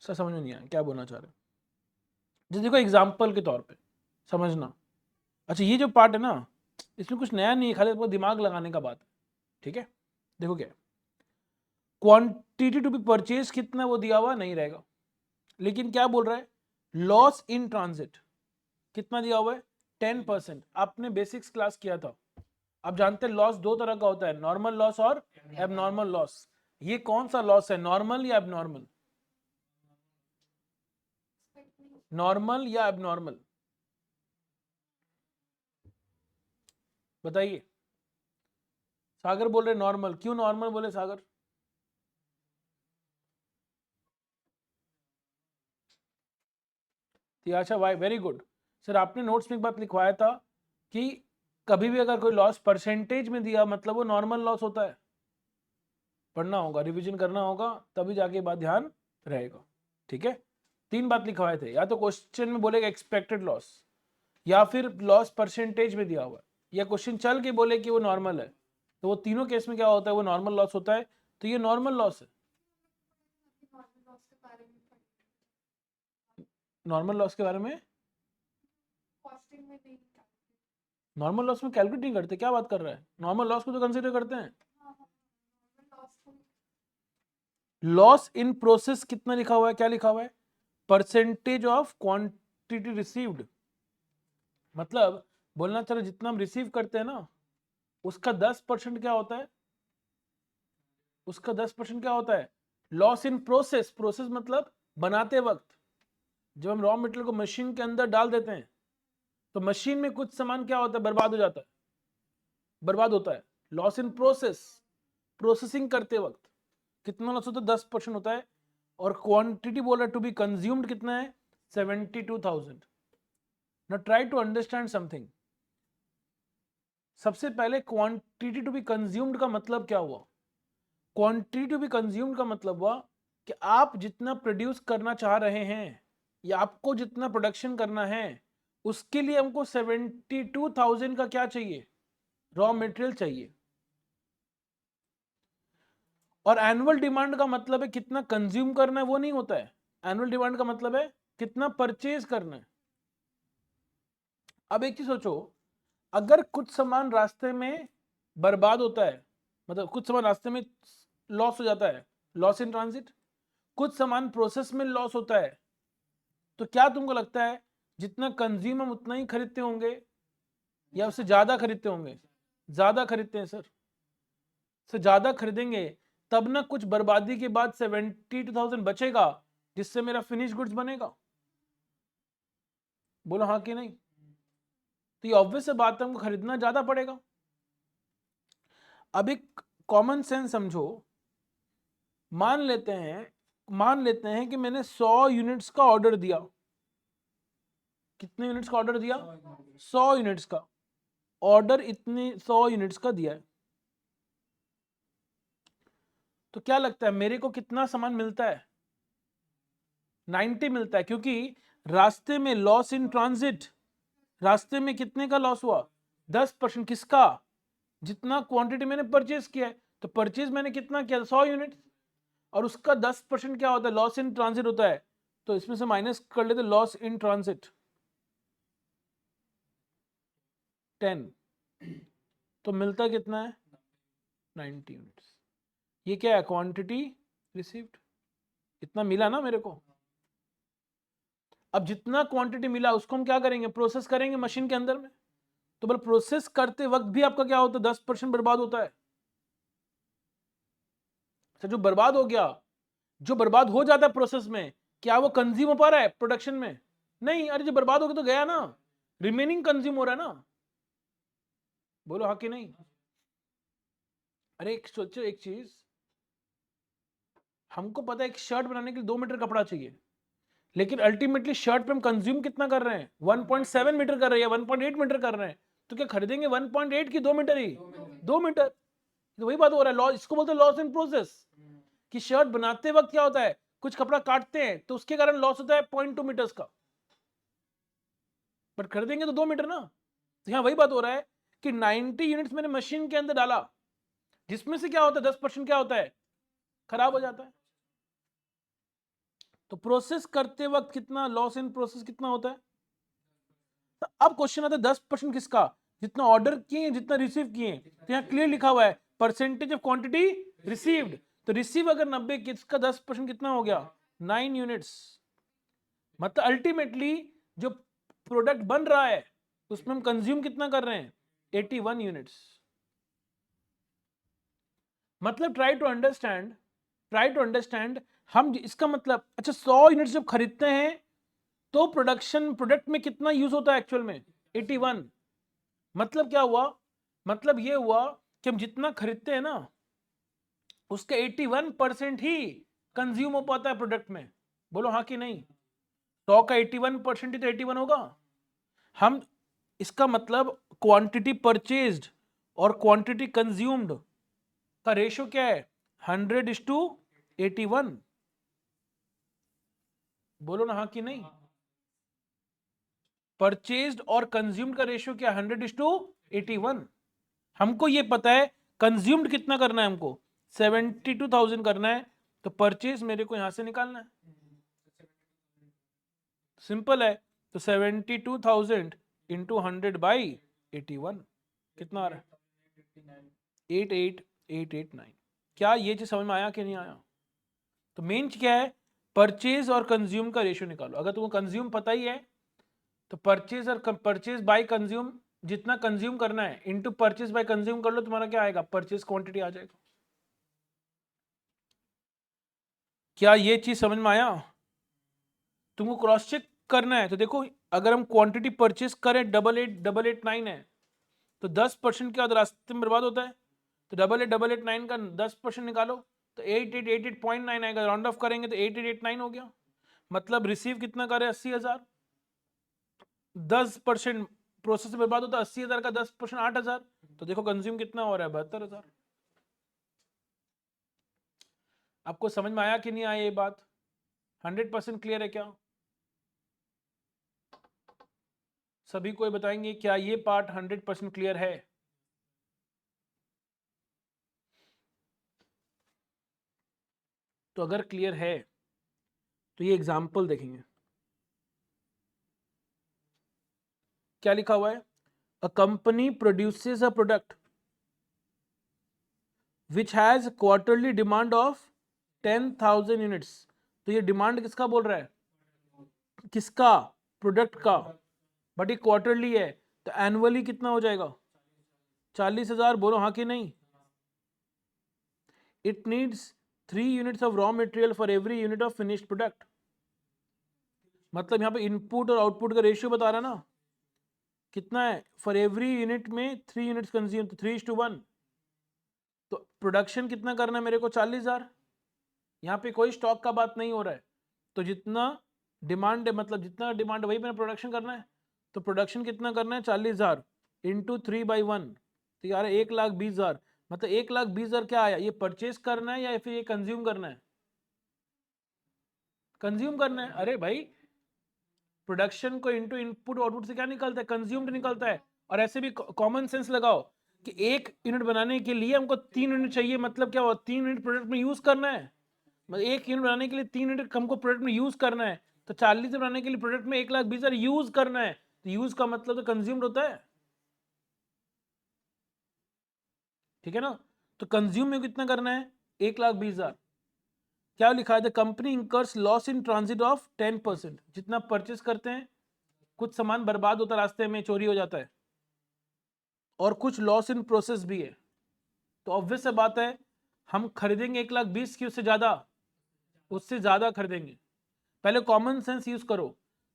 सर समझ में नहीं आया क्या बोलना चाह रहे हो। जैसे देखो एग्जाम्पल के तौर पे समझना। अच्छा ये जो पार्ट है ना, इसमें कुछ नया नहीं है, खाली आपको दिमाग लगाने का बात है। ठीक है देखो क्या क्वांटिटी टू बी परचेज कितना वो दिया हुआ नहीं रहेगा, लेकिन क्या बोल रहा है लॉस इन ट्रांजिट कितना दिया हुआ है 10%। आपने बेसिक्स क्लास किया था, आप जानते हैं लॉस दो तरह का होता है, नॉर्मल लॉस और एबनॉर्मल लॉस। ये कौन सा लॉस है, नॉर्मल या एबनॉर्मल? नॉर्मल या एबनॉर्मल बताइए। सागर बोल रहे नॉर्मल, क्यों नॉर्मल बोले सागर? अच्छा वाई वेरी गुड सर, आपने नोट्स में एक बात लिखवाया था कि कभी भी अगर कोई लॉस परसेंटेज में दिया मतलब वो नॉर्मल लॉस होता है। पढ़ना होगा, रिवीजन करना होगा, तभी जाके बात ध्यान रहेगा। ठीक है 3 बात लिखवाए थे, या तो क्वेश्चन में बोलेगा एक्सपेक्टेड लॉस, या फिर लॉस परसेंटेज में दिया हुआ है, या क्वेश्चन चल के बोले कि वो नॉर्मल है। तो वो तीनों केस में क्या होता है, वो नॉर्मल लॉस होता है। तो ये नॉर्मल लॉस है। नॉर्मल लॉस के बारे में नॉर्मल लॉस में कैलकुलेट नहीं करते, क्या बात कर रहा है, नॉर्मल लॉस को तो कंसीडर करते हैं। लॉस इन प्रोसेस कितना लिखा हुआ है, क्या लिखा हुआ है, परसेंटेज ऑफ क्वांटिटी रिसीव्ड। मतलब बोलना चाह रहे जितना हम रिसीव करते हैं ना, उसका 10% क्या होता है, उसका 10% क्या होता है लॉस इन प्रोसेस। प्रोसेस मतलब बनाते वक्त, जब हम रॉ मटेरियल को मशीन के अंदर डाल देते हैं, तो मशीन में कुछ सामान क्या होता है, बर्बाद हो जाता है, बर्बाद होता है। लॉस इन प्रोसेस, प्रोसेसिंग करते वक्त कितना लॉस होता है, 10% होता है। और क्वांटिटी बोला टू बी कंज्यूम्ड कितना है, 72,000। Now try to understand something. सबसे पहले क्वांटिटी टू बी कंज्यूम्ड का मतलब क्या हुआ, क्वांटिटी टू बी कंज्यूम्ड का मतलब हुआ कि आप जितना प्रोड्यूस करना चाह रहे हैं, या आपको जितना प्रोडक्शन करना है, उसके लिए हमको 72,000 का क्या चाहिए, रॉ मटेरियल चाहिए। और एनुअल डिमांड का मतलब है कितना कंज्यूम करना है, वो नहीं होता है। एनुअल डिमांड का मतलब है कितना परचेज करना है। अब एक चीज सोचो, अगर कुछ सामान रास्ते में बर्बाद होता है, मतलब कुछ सामान रास्ते में लॉस हो जाता है, लॉस इन ट्रांजिट, कुछ सामान प्रोसेस में लॉस होता है, तो क्या तुमको लगता है जितना कंज्यूम हम उतना ही खरीदते होंगे या उससे ज्यादा खरीदते होंगे? ज्यादा खरीदते हैं सर। से ज्यादा खरीदेंगे तब ना कुछ बर्बादी के बाद 72,000 बचेगा जिससे मेरा फिनिश गुड्स बनेगा। बोलो हाँ कि नहीं? तो ये ऑब्वियस बात है, हमको खरीदना ज्यादा पड़ेगा। अब एक कॉमन सेंस समझो, मान लेते हैं कि मैंने 100 यूनिट्स का ऑर्डर दिया। कितने यूनिट्स का ऑर्डर दिया? 100 यूनिट्स का ऑर्डर, इतने 100 यूनिट्स का दिया है। तो क्या लगता है मेरे को कितना सामान मिलता है? 90 मिलता है, क्योंकि रास्ते में लॉस इन ट्रांजिट, रास्ते में कितने का लॉस हुआ? 10%। किसका? जितना क्वांटिटी मैंने परचेज किया है। तो परचेज मैंने कितना किया? 100 यूनिट, और उसका 10% क्या होता है? लॉस इन ट्रांजिट होता है। तो इसमें से माइनस कर लेते लॉस इन ट्रांजिट 10, तो मिलता कितना है? 90 यूनिट्स। ये क्या है? Quantity received. इतना मिला ना मेरे को। अब जितना क्वांटिटी मिला उसको हम क्या करेंगे? प्रोसेस करेंगे मशीन के अंदर में। तो बल प्रोसेस करते वक्त भी आपका क्या होता है? 10% बर्बाद होता है। तो जो बर्बाद हो गया, जो बर्बाद हो जाता है प्रोसेस में, क्या वो कंज्यूम हो पा रहा है प्रोडक्शन में? नहीं। अरे जो बर्बाद हो गया तो गया ना, रिमेनिंग कंज्यूम हो रहा है ना। बोलो हाँ कि नहीं? अरे एक सोचो एक चीज, हमको पता है एक शर्ट बनाने के लिए 2 मीटर कपड़ा चाहिए, लेकिन अल्टीमेटली शर्ट पे हम कंज्यूम कितना कर रहे हैं? 1.7 मीटर कर रहे हैं, 1.8 मीटर कर रहे हैं। तो क्या खरीदेंगे 1.8 की 2 मीटर ही? 2 मीटर। तो वही बात हो रहा है, लॉस, इसको बोलते हैं लॉस इन प्रोसेस। कि शर्ट बनाते वक्त क्या होता है, कुछ कपड़ा काटते हैं तो उसके कारण लॉस होता है 0.2 मीटर्स का, बट खरीदेंगे तो 2 मीटर ना। तो यहाँ वही बात हो रहा है कि 90 यूनिट्स मैंने मशीन के अंदर डाला, जिसमें से क्या होता है? 10% क्या होता है? खराब हो जाता है। तो प्रोसेस करते वक्त कितना लॉस इन प्रोसेस कितना होता है? तो अब क्वेश्चन आता है 10% किसका? जितना ऑर्डर किए, जितना रिसीव किए। तो यहाँ क्लियर लिखा हुआ है परसेंटेज ऑफ क्वांटिटी रिसीव्ड। तो रिसीव अगर 90, किसका 10% कितना हो गया? 9 यूनिट्स। मतलब अल्टीमेटली जो प्रोडक्ट बन रहा है उसमें हम कंज्यूम कितना कर रहे हैं? 81 यूनिट्स। मतलब ट्राई टू अंडरस्टैंड हम इसका मतलब, अच्छा 100 यूनिट्स जब खरीदते हैं तो प्रोडक्ट में कितना यूज होता है एक्चुअल में? 81। मतलब क्या हुआ? मतलब ये हुआ कि हम जितना खरीदते हैं ना उसका 81% ही कंज्यूम हो पाता है प्रोडक्ट में। बोलो हाँ कि नहीं? 100 का 81% ही तो 81 होगा। हम इसका मतलब क्वांटिटी परचेज्ड और क्वांटिटी कंज्यूम्ड का रेशियो क्या है? 100:81। बोलो ना हाँ कि नहीं? परचेज्ड और कंज्यूम्ड का रेशियो क्या? 100:81। हमको ये पता है कंज्यूम्ड कितना करना है, हमको 72,000 करना है, तो परचेज मेरे को यहां से निकालना है। सिंपल है। तो 72,000 इंटू 100/81 कितना आ रहा है? 88,889। क्या ये चीज समझ में आया कि नहीं आया? तो मेन क्या है? परचेज और कंज्यूम का रेशियो निकालो। अगर तुमको कंज्यूम पता ही है तो परचेज और परचेज बाय कंज्यूम, जितना कंज्यूम करना है इनटू परचेज बाय कंज्यूम कर लो, तुम्हारा क्या आएगा? परचेज क्वांटिटी आ जाएगा। क्या ये चीज समझ में आया? तुमको क्रॉस चेक करना है तो देखो, अगर हम क्वांटिटी परचेज करें 88,889 है, तो 10% क्या रास्ते में बर्बाद होता है। तो 88,889 का 10% निकालो तो 8888.9 आएगा। राउंड ऑफ करेंगे तो 8889 हो गया। मतलब रिसीव कितना करे? 80,000। 10% प्रोसेस में बर्बाद होता है, 80,000 का 10% 8,000। तो देखो कंज्यूम कितना हो रहा है? 72,000। आपको समझ में आया कि नहीं आया ये बात? 100% क्लियर है क्या? सभी कोई बताएंगे क्या ये पार्ट 100% क्लियर है? तो अगर क्लियर है तो ये एग्जाम्पल देखेंगे। क्या लिखा हुआ है? A company produces a product which has quarterly demand of 10,000 units. तो ये डिमांड किसका बोल रहा है? किसका? प्रोडक्ट का। बट ये क्वार्टरली है, तो एनुअली कितना हो जाएगा? 40,000। बोलो हाँ कि नहीं? It needs 3 units of raw material for every unit of finished product. मतलब यहाँ पे इनपुट और आउटपुट का रेशियो बता रहा ना, कितना है? फॉर एवरी यूनिट में 3 यूनिट्स कंज्यूम, तो 3:1। तो प्रोडक्शन कितना करना है मेरे को? 40,000। यहाँ पे कोई स्टॉक का बात नहीं हो रहा है, तो जितना डिमांड है, मतलब जितना डिमांड वही मैंने प्रोडक्शन करना है। तो प्रोडक्शन कितना करना है? 40,000 इंटू 3/1, तो यार 1,20,000। मतलब 1,20,000 क्या आया? ये परचेज करना है या फिर ये कंज्यूम करना है? कंज्यूम करना है। अरे भाई, प्रोडक्शन को इंटू इनपुट आउटपुट से क्या निकलता है? कंज्यूम्ड निकलता है। और ऐसे भी कॉमन सेंस लगाओ कि 1 यूनिट बनाने के लिए हमको 3 यूनिट चाहिए, मतलब क्या हुआ? 3 यूनिट प्रोडक्ट में यूज करना है। मतलब 1 यूनिट बनाने के लिए 3 यूनिट हमको प्रोडक्ट में यूज करना है। तो 40 से बनाने के लिए प्रोडक्ट में 1,20,000 यूज करना है। तो यूज का मतलब तो कंज्यूम्ड होता है, ठीक है ना? तो कंज्यूम में कितना करना है? 1,20,000। क्या लिखा है? The company incurs loss in transit of 10%। जितना परचेस करते हैं, कुछ सामान बर्बाद होता है, रास्ते में चोरी हो जाता है, और कुछ लॉस इन प्रोसेस भी है। तो ऑब्वियस से बात है, हम खरीदेंगे 1,20,000 की, उससे ज्यादा खरीदेंगे। पहले कॉमन सेंस यूज करो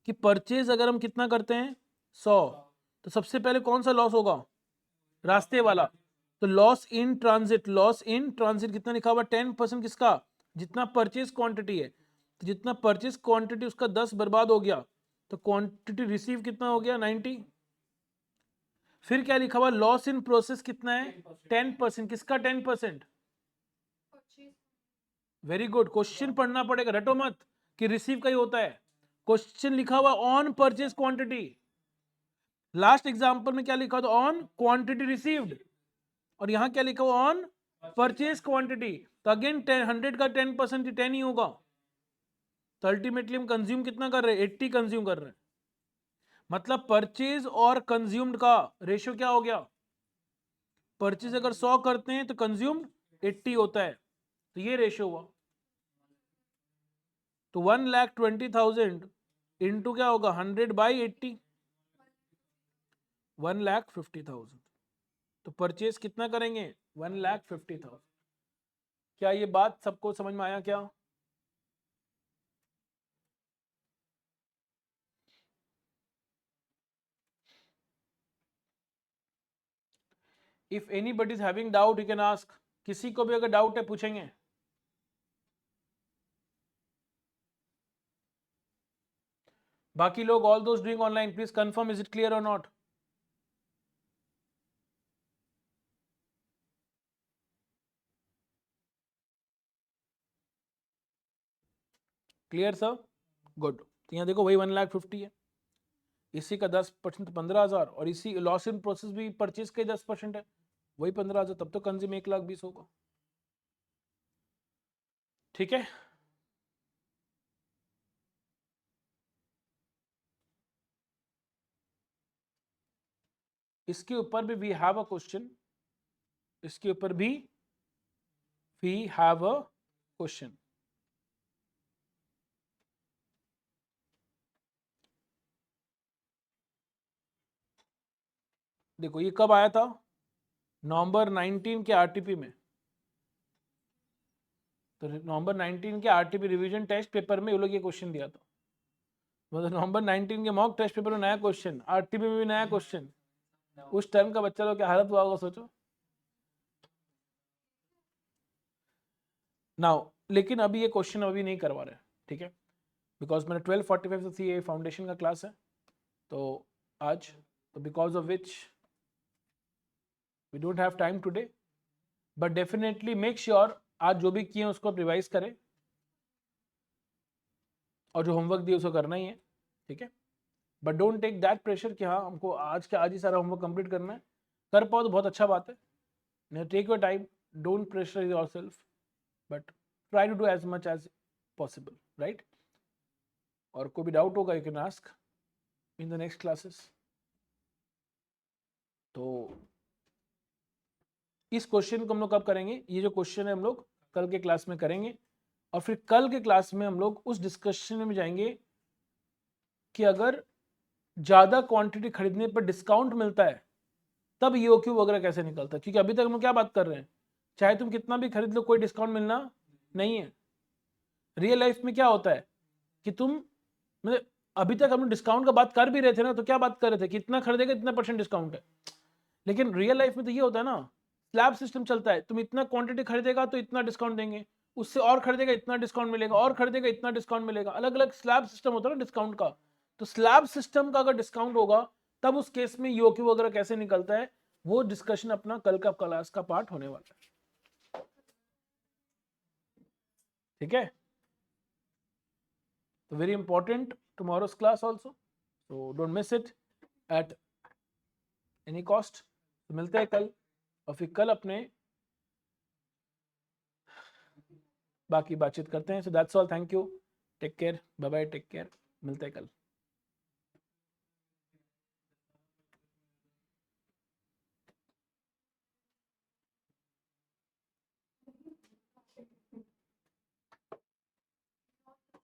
कि परचेज अगर हम कितना करते हैं? 100। तो सबसे पहले कौन सा लॉस होगा? रास्ते वाला। तो लॉस इन ट्रांजिट कितना लिखा हुआ? 10%। किसका? जितना परचेज क्वांटिटी है। तो जितना परचेज क्वांटिटी उसका 10 बर्बाद हो गया, तो क्वांटिटी रिसीव कितना हो गया? 90। फिर क्या लिखा हुआ? लॉस इन प्रोसेस कितना है? 10%। किसका 10%? Very good. क्वेश्चन पढ़ना पड़ेगा, रटो मत कि रिसीव का ही होता है। क्वेश्चन लिखा हुआ on purchase quantity. Last example में क्या लिखा था? On quantity received. और यहां क्या लिखा हुआ? On purchase quantity. तो अगेन 100 का 10% 10 ही होगा। तो अल्टीमेटली हम कंज्यूम कितना कर रहे हैं? 80 कंज्यूम कर रहे हैं। मतलब परचेज और कंज्यूम्ड का रेशियो क्या हो गया? परचेज अगर 100 करते हैं तो कंज्यूम्ड 80 होता है। तो ये रेशियो हुआ। तो 1,20,000 इंटू क्या होगा? 100/80, 1,50,000। तो परचेज कितना करेंगे? 1,50,000। क्या ये बात सबको समझ में आया क्या? If anybody is having doubt you can ask. किसी को भी अगर डाउट है पूछेंगे। बाकी लोग, all those doing online, please confirm is it clear और नॉट? Clear sir? गुड। तो यहाँ देखो वही 1,50,000 है, इसी का 10% 15,000, और इसी लॉस इन प्रोसेस भी परचेज के 10% है, वही 15,000। तब तो कंज्यूम 1,20,000 होगा। ठीक है। इसके ऊपर भी वी हैव अ क्वेश्चन। इसके ऊपर भी वी हैव अ क्वेश्चन। देखो ये कब आया था? नवंबर 19 के आरटीपी में। तो नवंबर 19 के आरटीपी रिवीजन टेस्ट पेपर में ये लोग ये क्वेश्चन दिया था। मतलब नवंबर 19 के मॉक टेस्ट पेपर में नया क्वेश्चन, आरटीपी में भी नया क्वेश्चन। उस टाइम का बच्चा लोग क्या हालत हुआ होगा सोचो। नाउ लेकिन अभी ये क्वेश्चन अभी नहीं करवा रहे, ठीक है? बिकॉज मैंने 12:45 से सीए फाउंडेशन का क्लास है तो आज, तो because of which we don't have time today, but definitely make sure आज जो भी किए उसको आप रिवाइज करें, और जो होमवर्क दिए उसको करना ही है, ठीक है? But don't take that pressure कि हाँ हमको आज के आज ही सारा होमवर्क कंप्लीट करना है। कर पाओ तो बहुत अच्छा बात है, take your time, don't pressure yourself, but try to do as much as possible, right? और कोई भी डाउट होगा you can ask in the next classes. तो इस क्वेश्चन को हम लोग कब करेंगे, ये जो क्वेश्चन है हम लोग कल के क्लास में करेंगे, और फिर कल के क्लास में हम लोग उस डिस्कशन में जाएंगे कि अगर ज्यादा क्वांटिटी खरीदने पर डिस्काउंट मिलता है तब ईओक्यू वगैरह कैसे निकलता है, क्योंकि अभी तक हम लोग क्या बात कर रहे हैं, चाहे तुम कितना भी खरीद लो कोई डिस्काउंट मिलना नहीं है। रियल लाइफ में क्या होता है कि तुम मतलब अभी तक हम लोग डिस्काउंट का बात कर भी रहे थे ना, तो क्या बात कर रहे थे कि इतना खरीदेगा इतना % डिस्काउंट है, लेकिन रियल लाइफ में तो ये होता है ना, स्लैब सिस्टम चलता है, तुम इतना क्वांटिटी खरीदेगा तो इतना डिस्काउंट देंगे, उससे और खरीदेगा इतना डिस्काउंट मिलेगा, और खरीदेगा इतना डिस्काउंट मिलेगा, अलग अलग स्लैब सिस्टम होता है ना डिस्काउंट का। तो स्लैब सिस्टम का अगर डिस्काउंट होगा तब उस केस में ईओक्यू वगैरह कैसे निकलता है, वो डिस्कशन अपना कल का क्लास का पार्ट होने वाला है, ठीक है। तो very important tomorrow's class also, so don't miss it at any cost. तो मिलते हैं कल, और फिर कल अपने बाकी बातचीत करते हैं। So that's all, thank you, take care, bye bye, take care, मिलते हैं कल।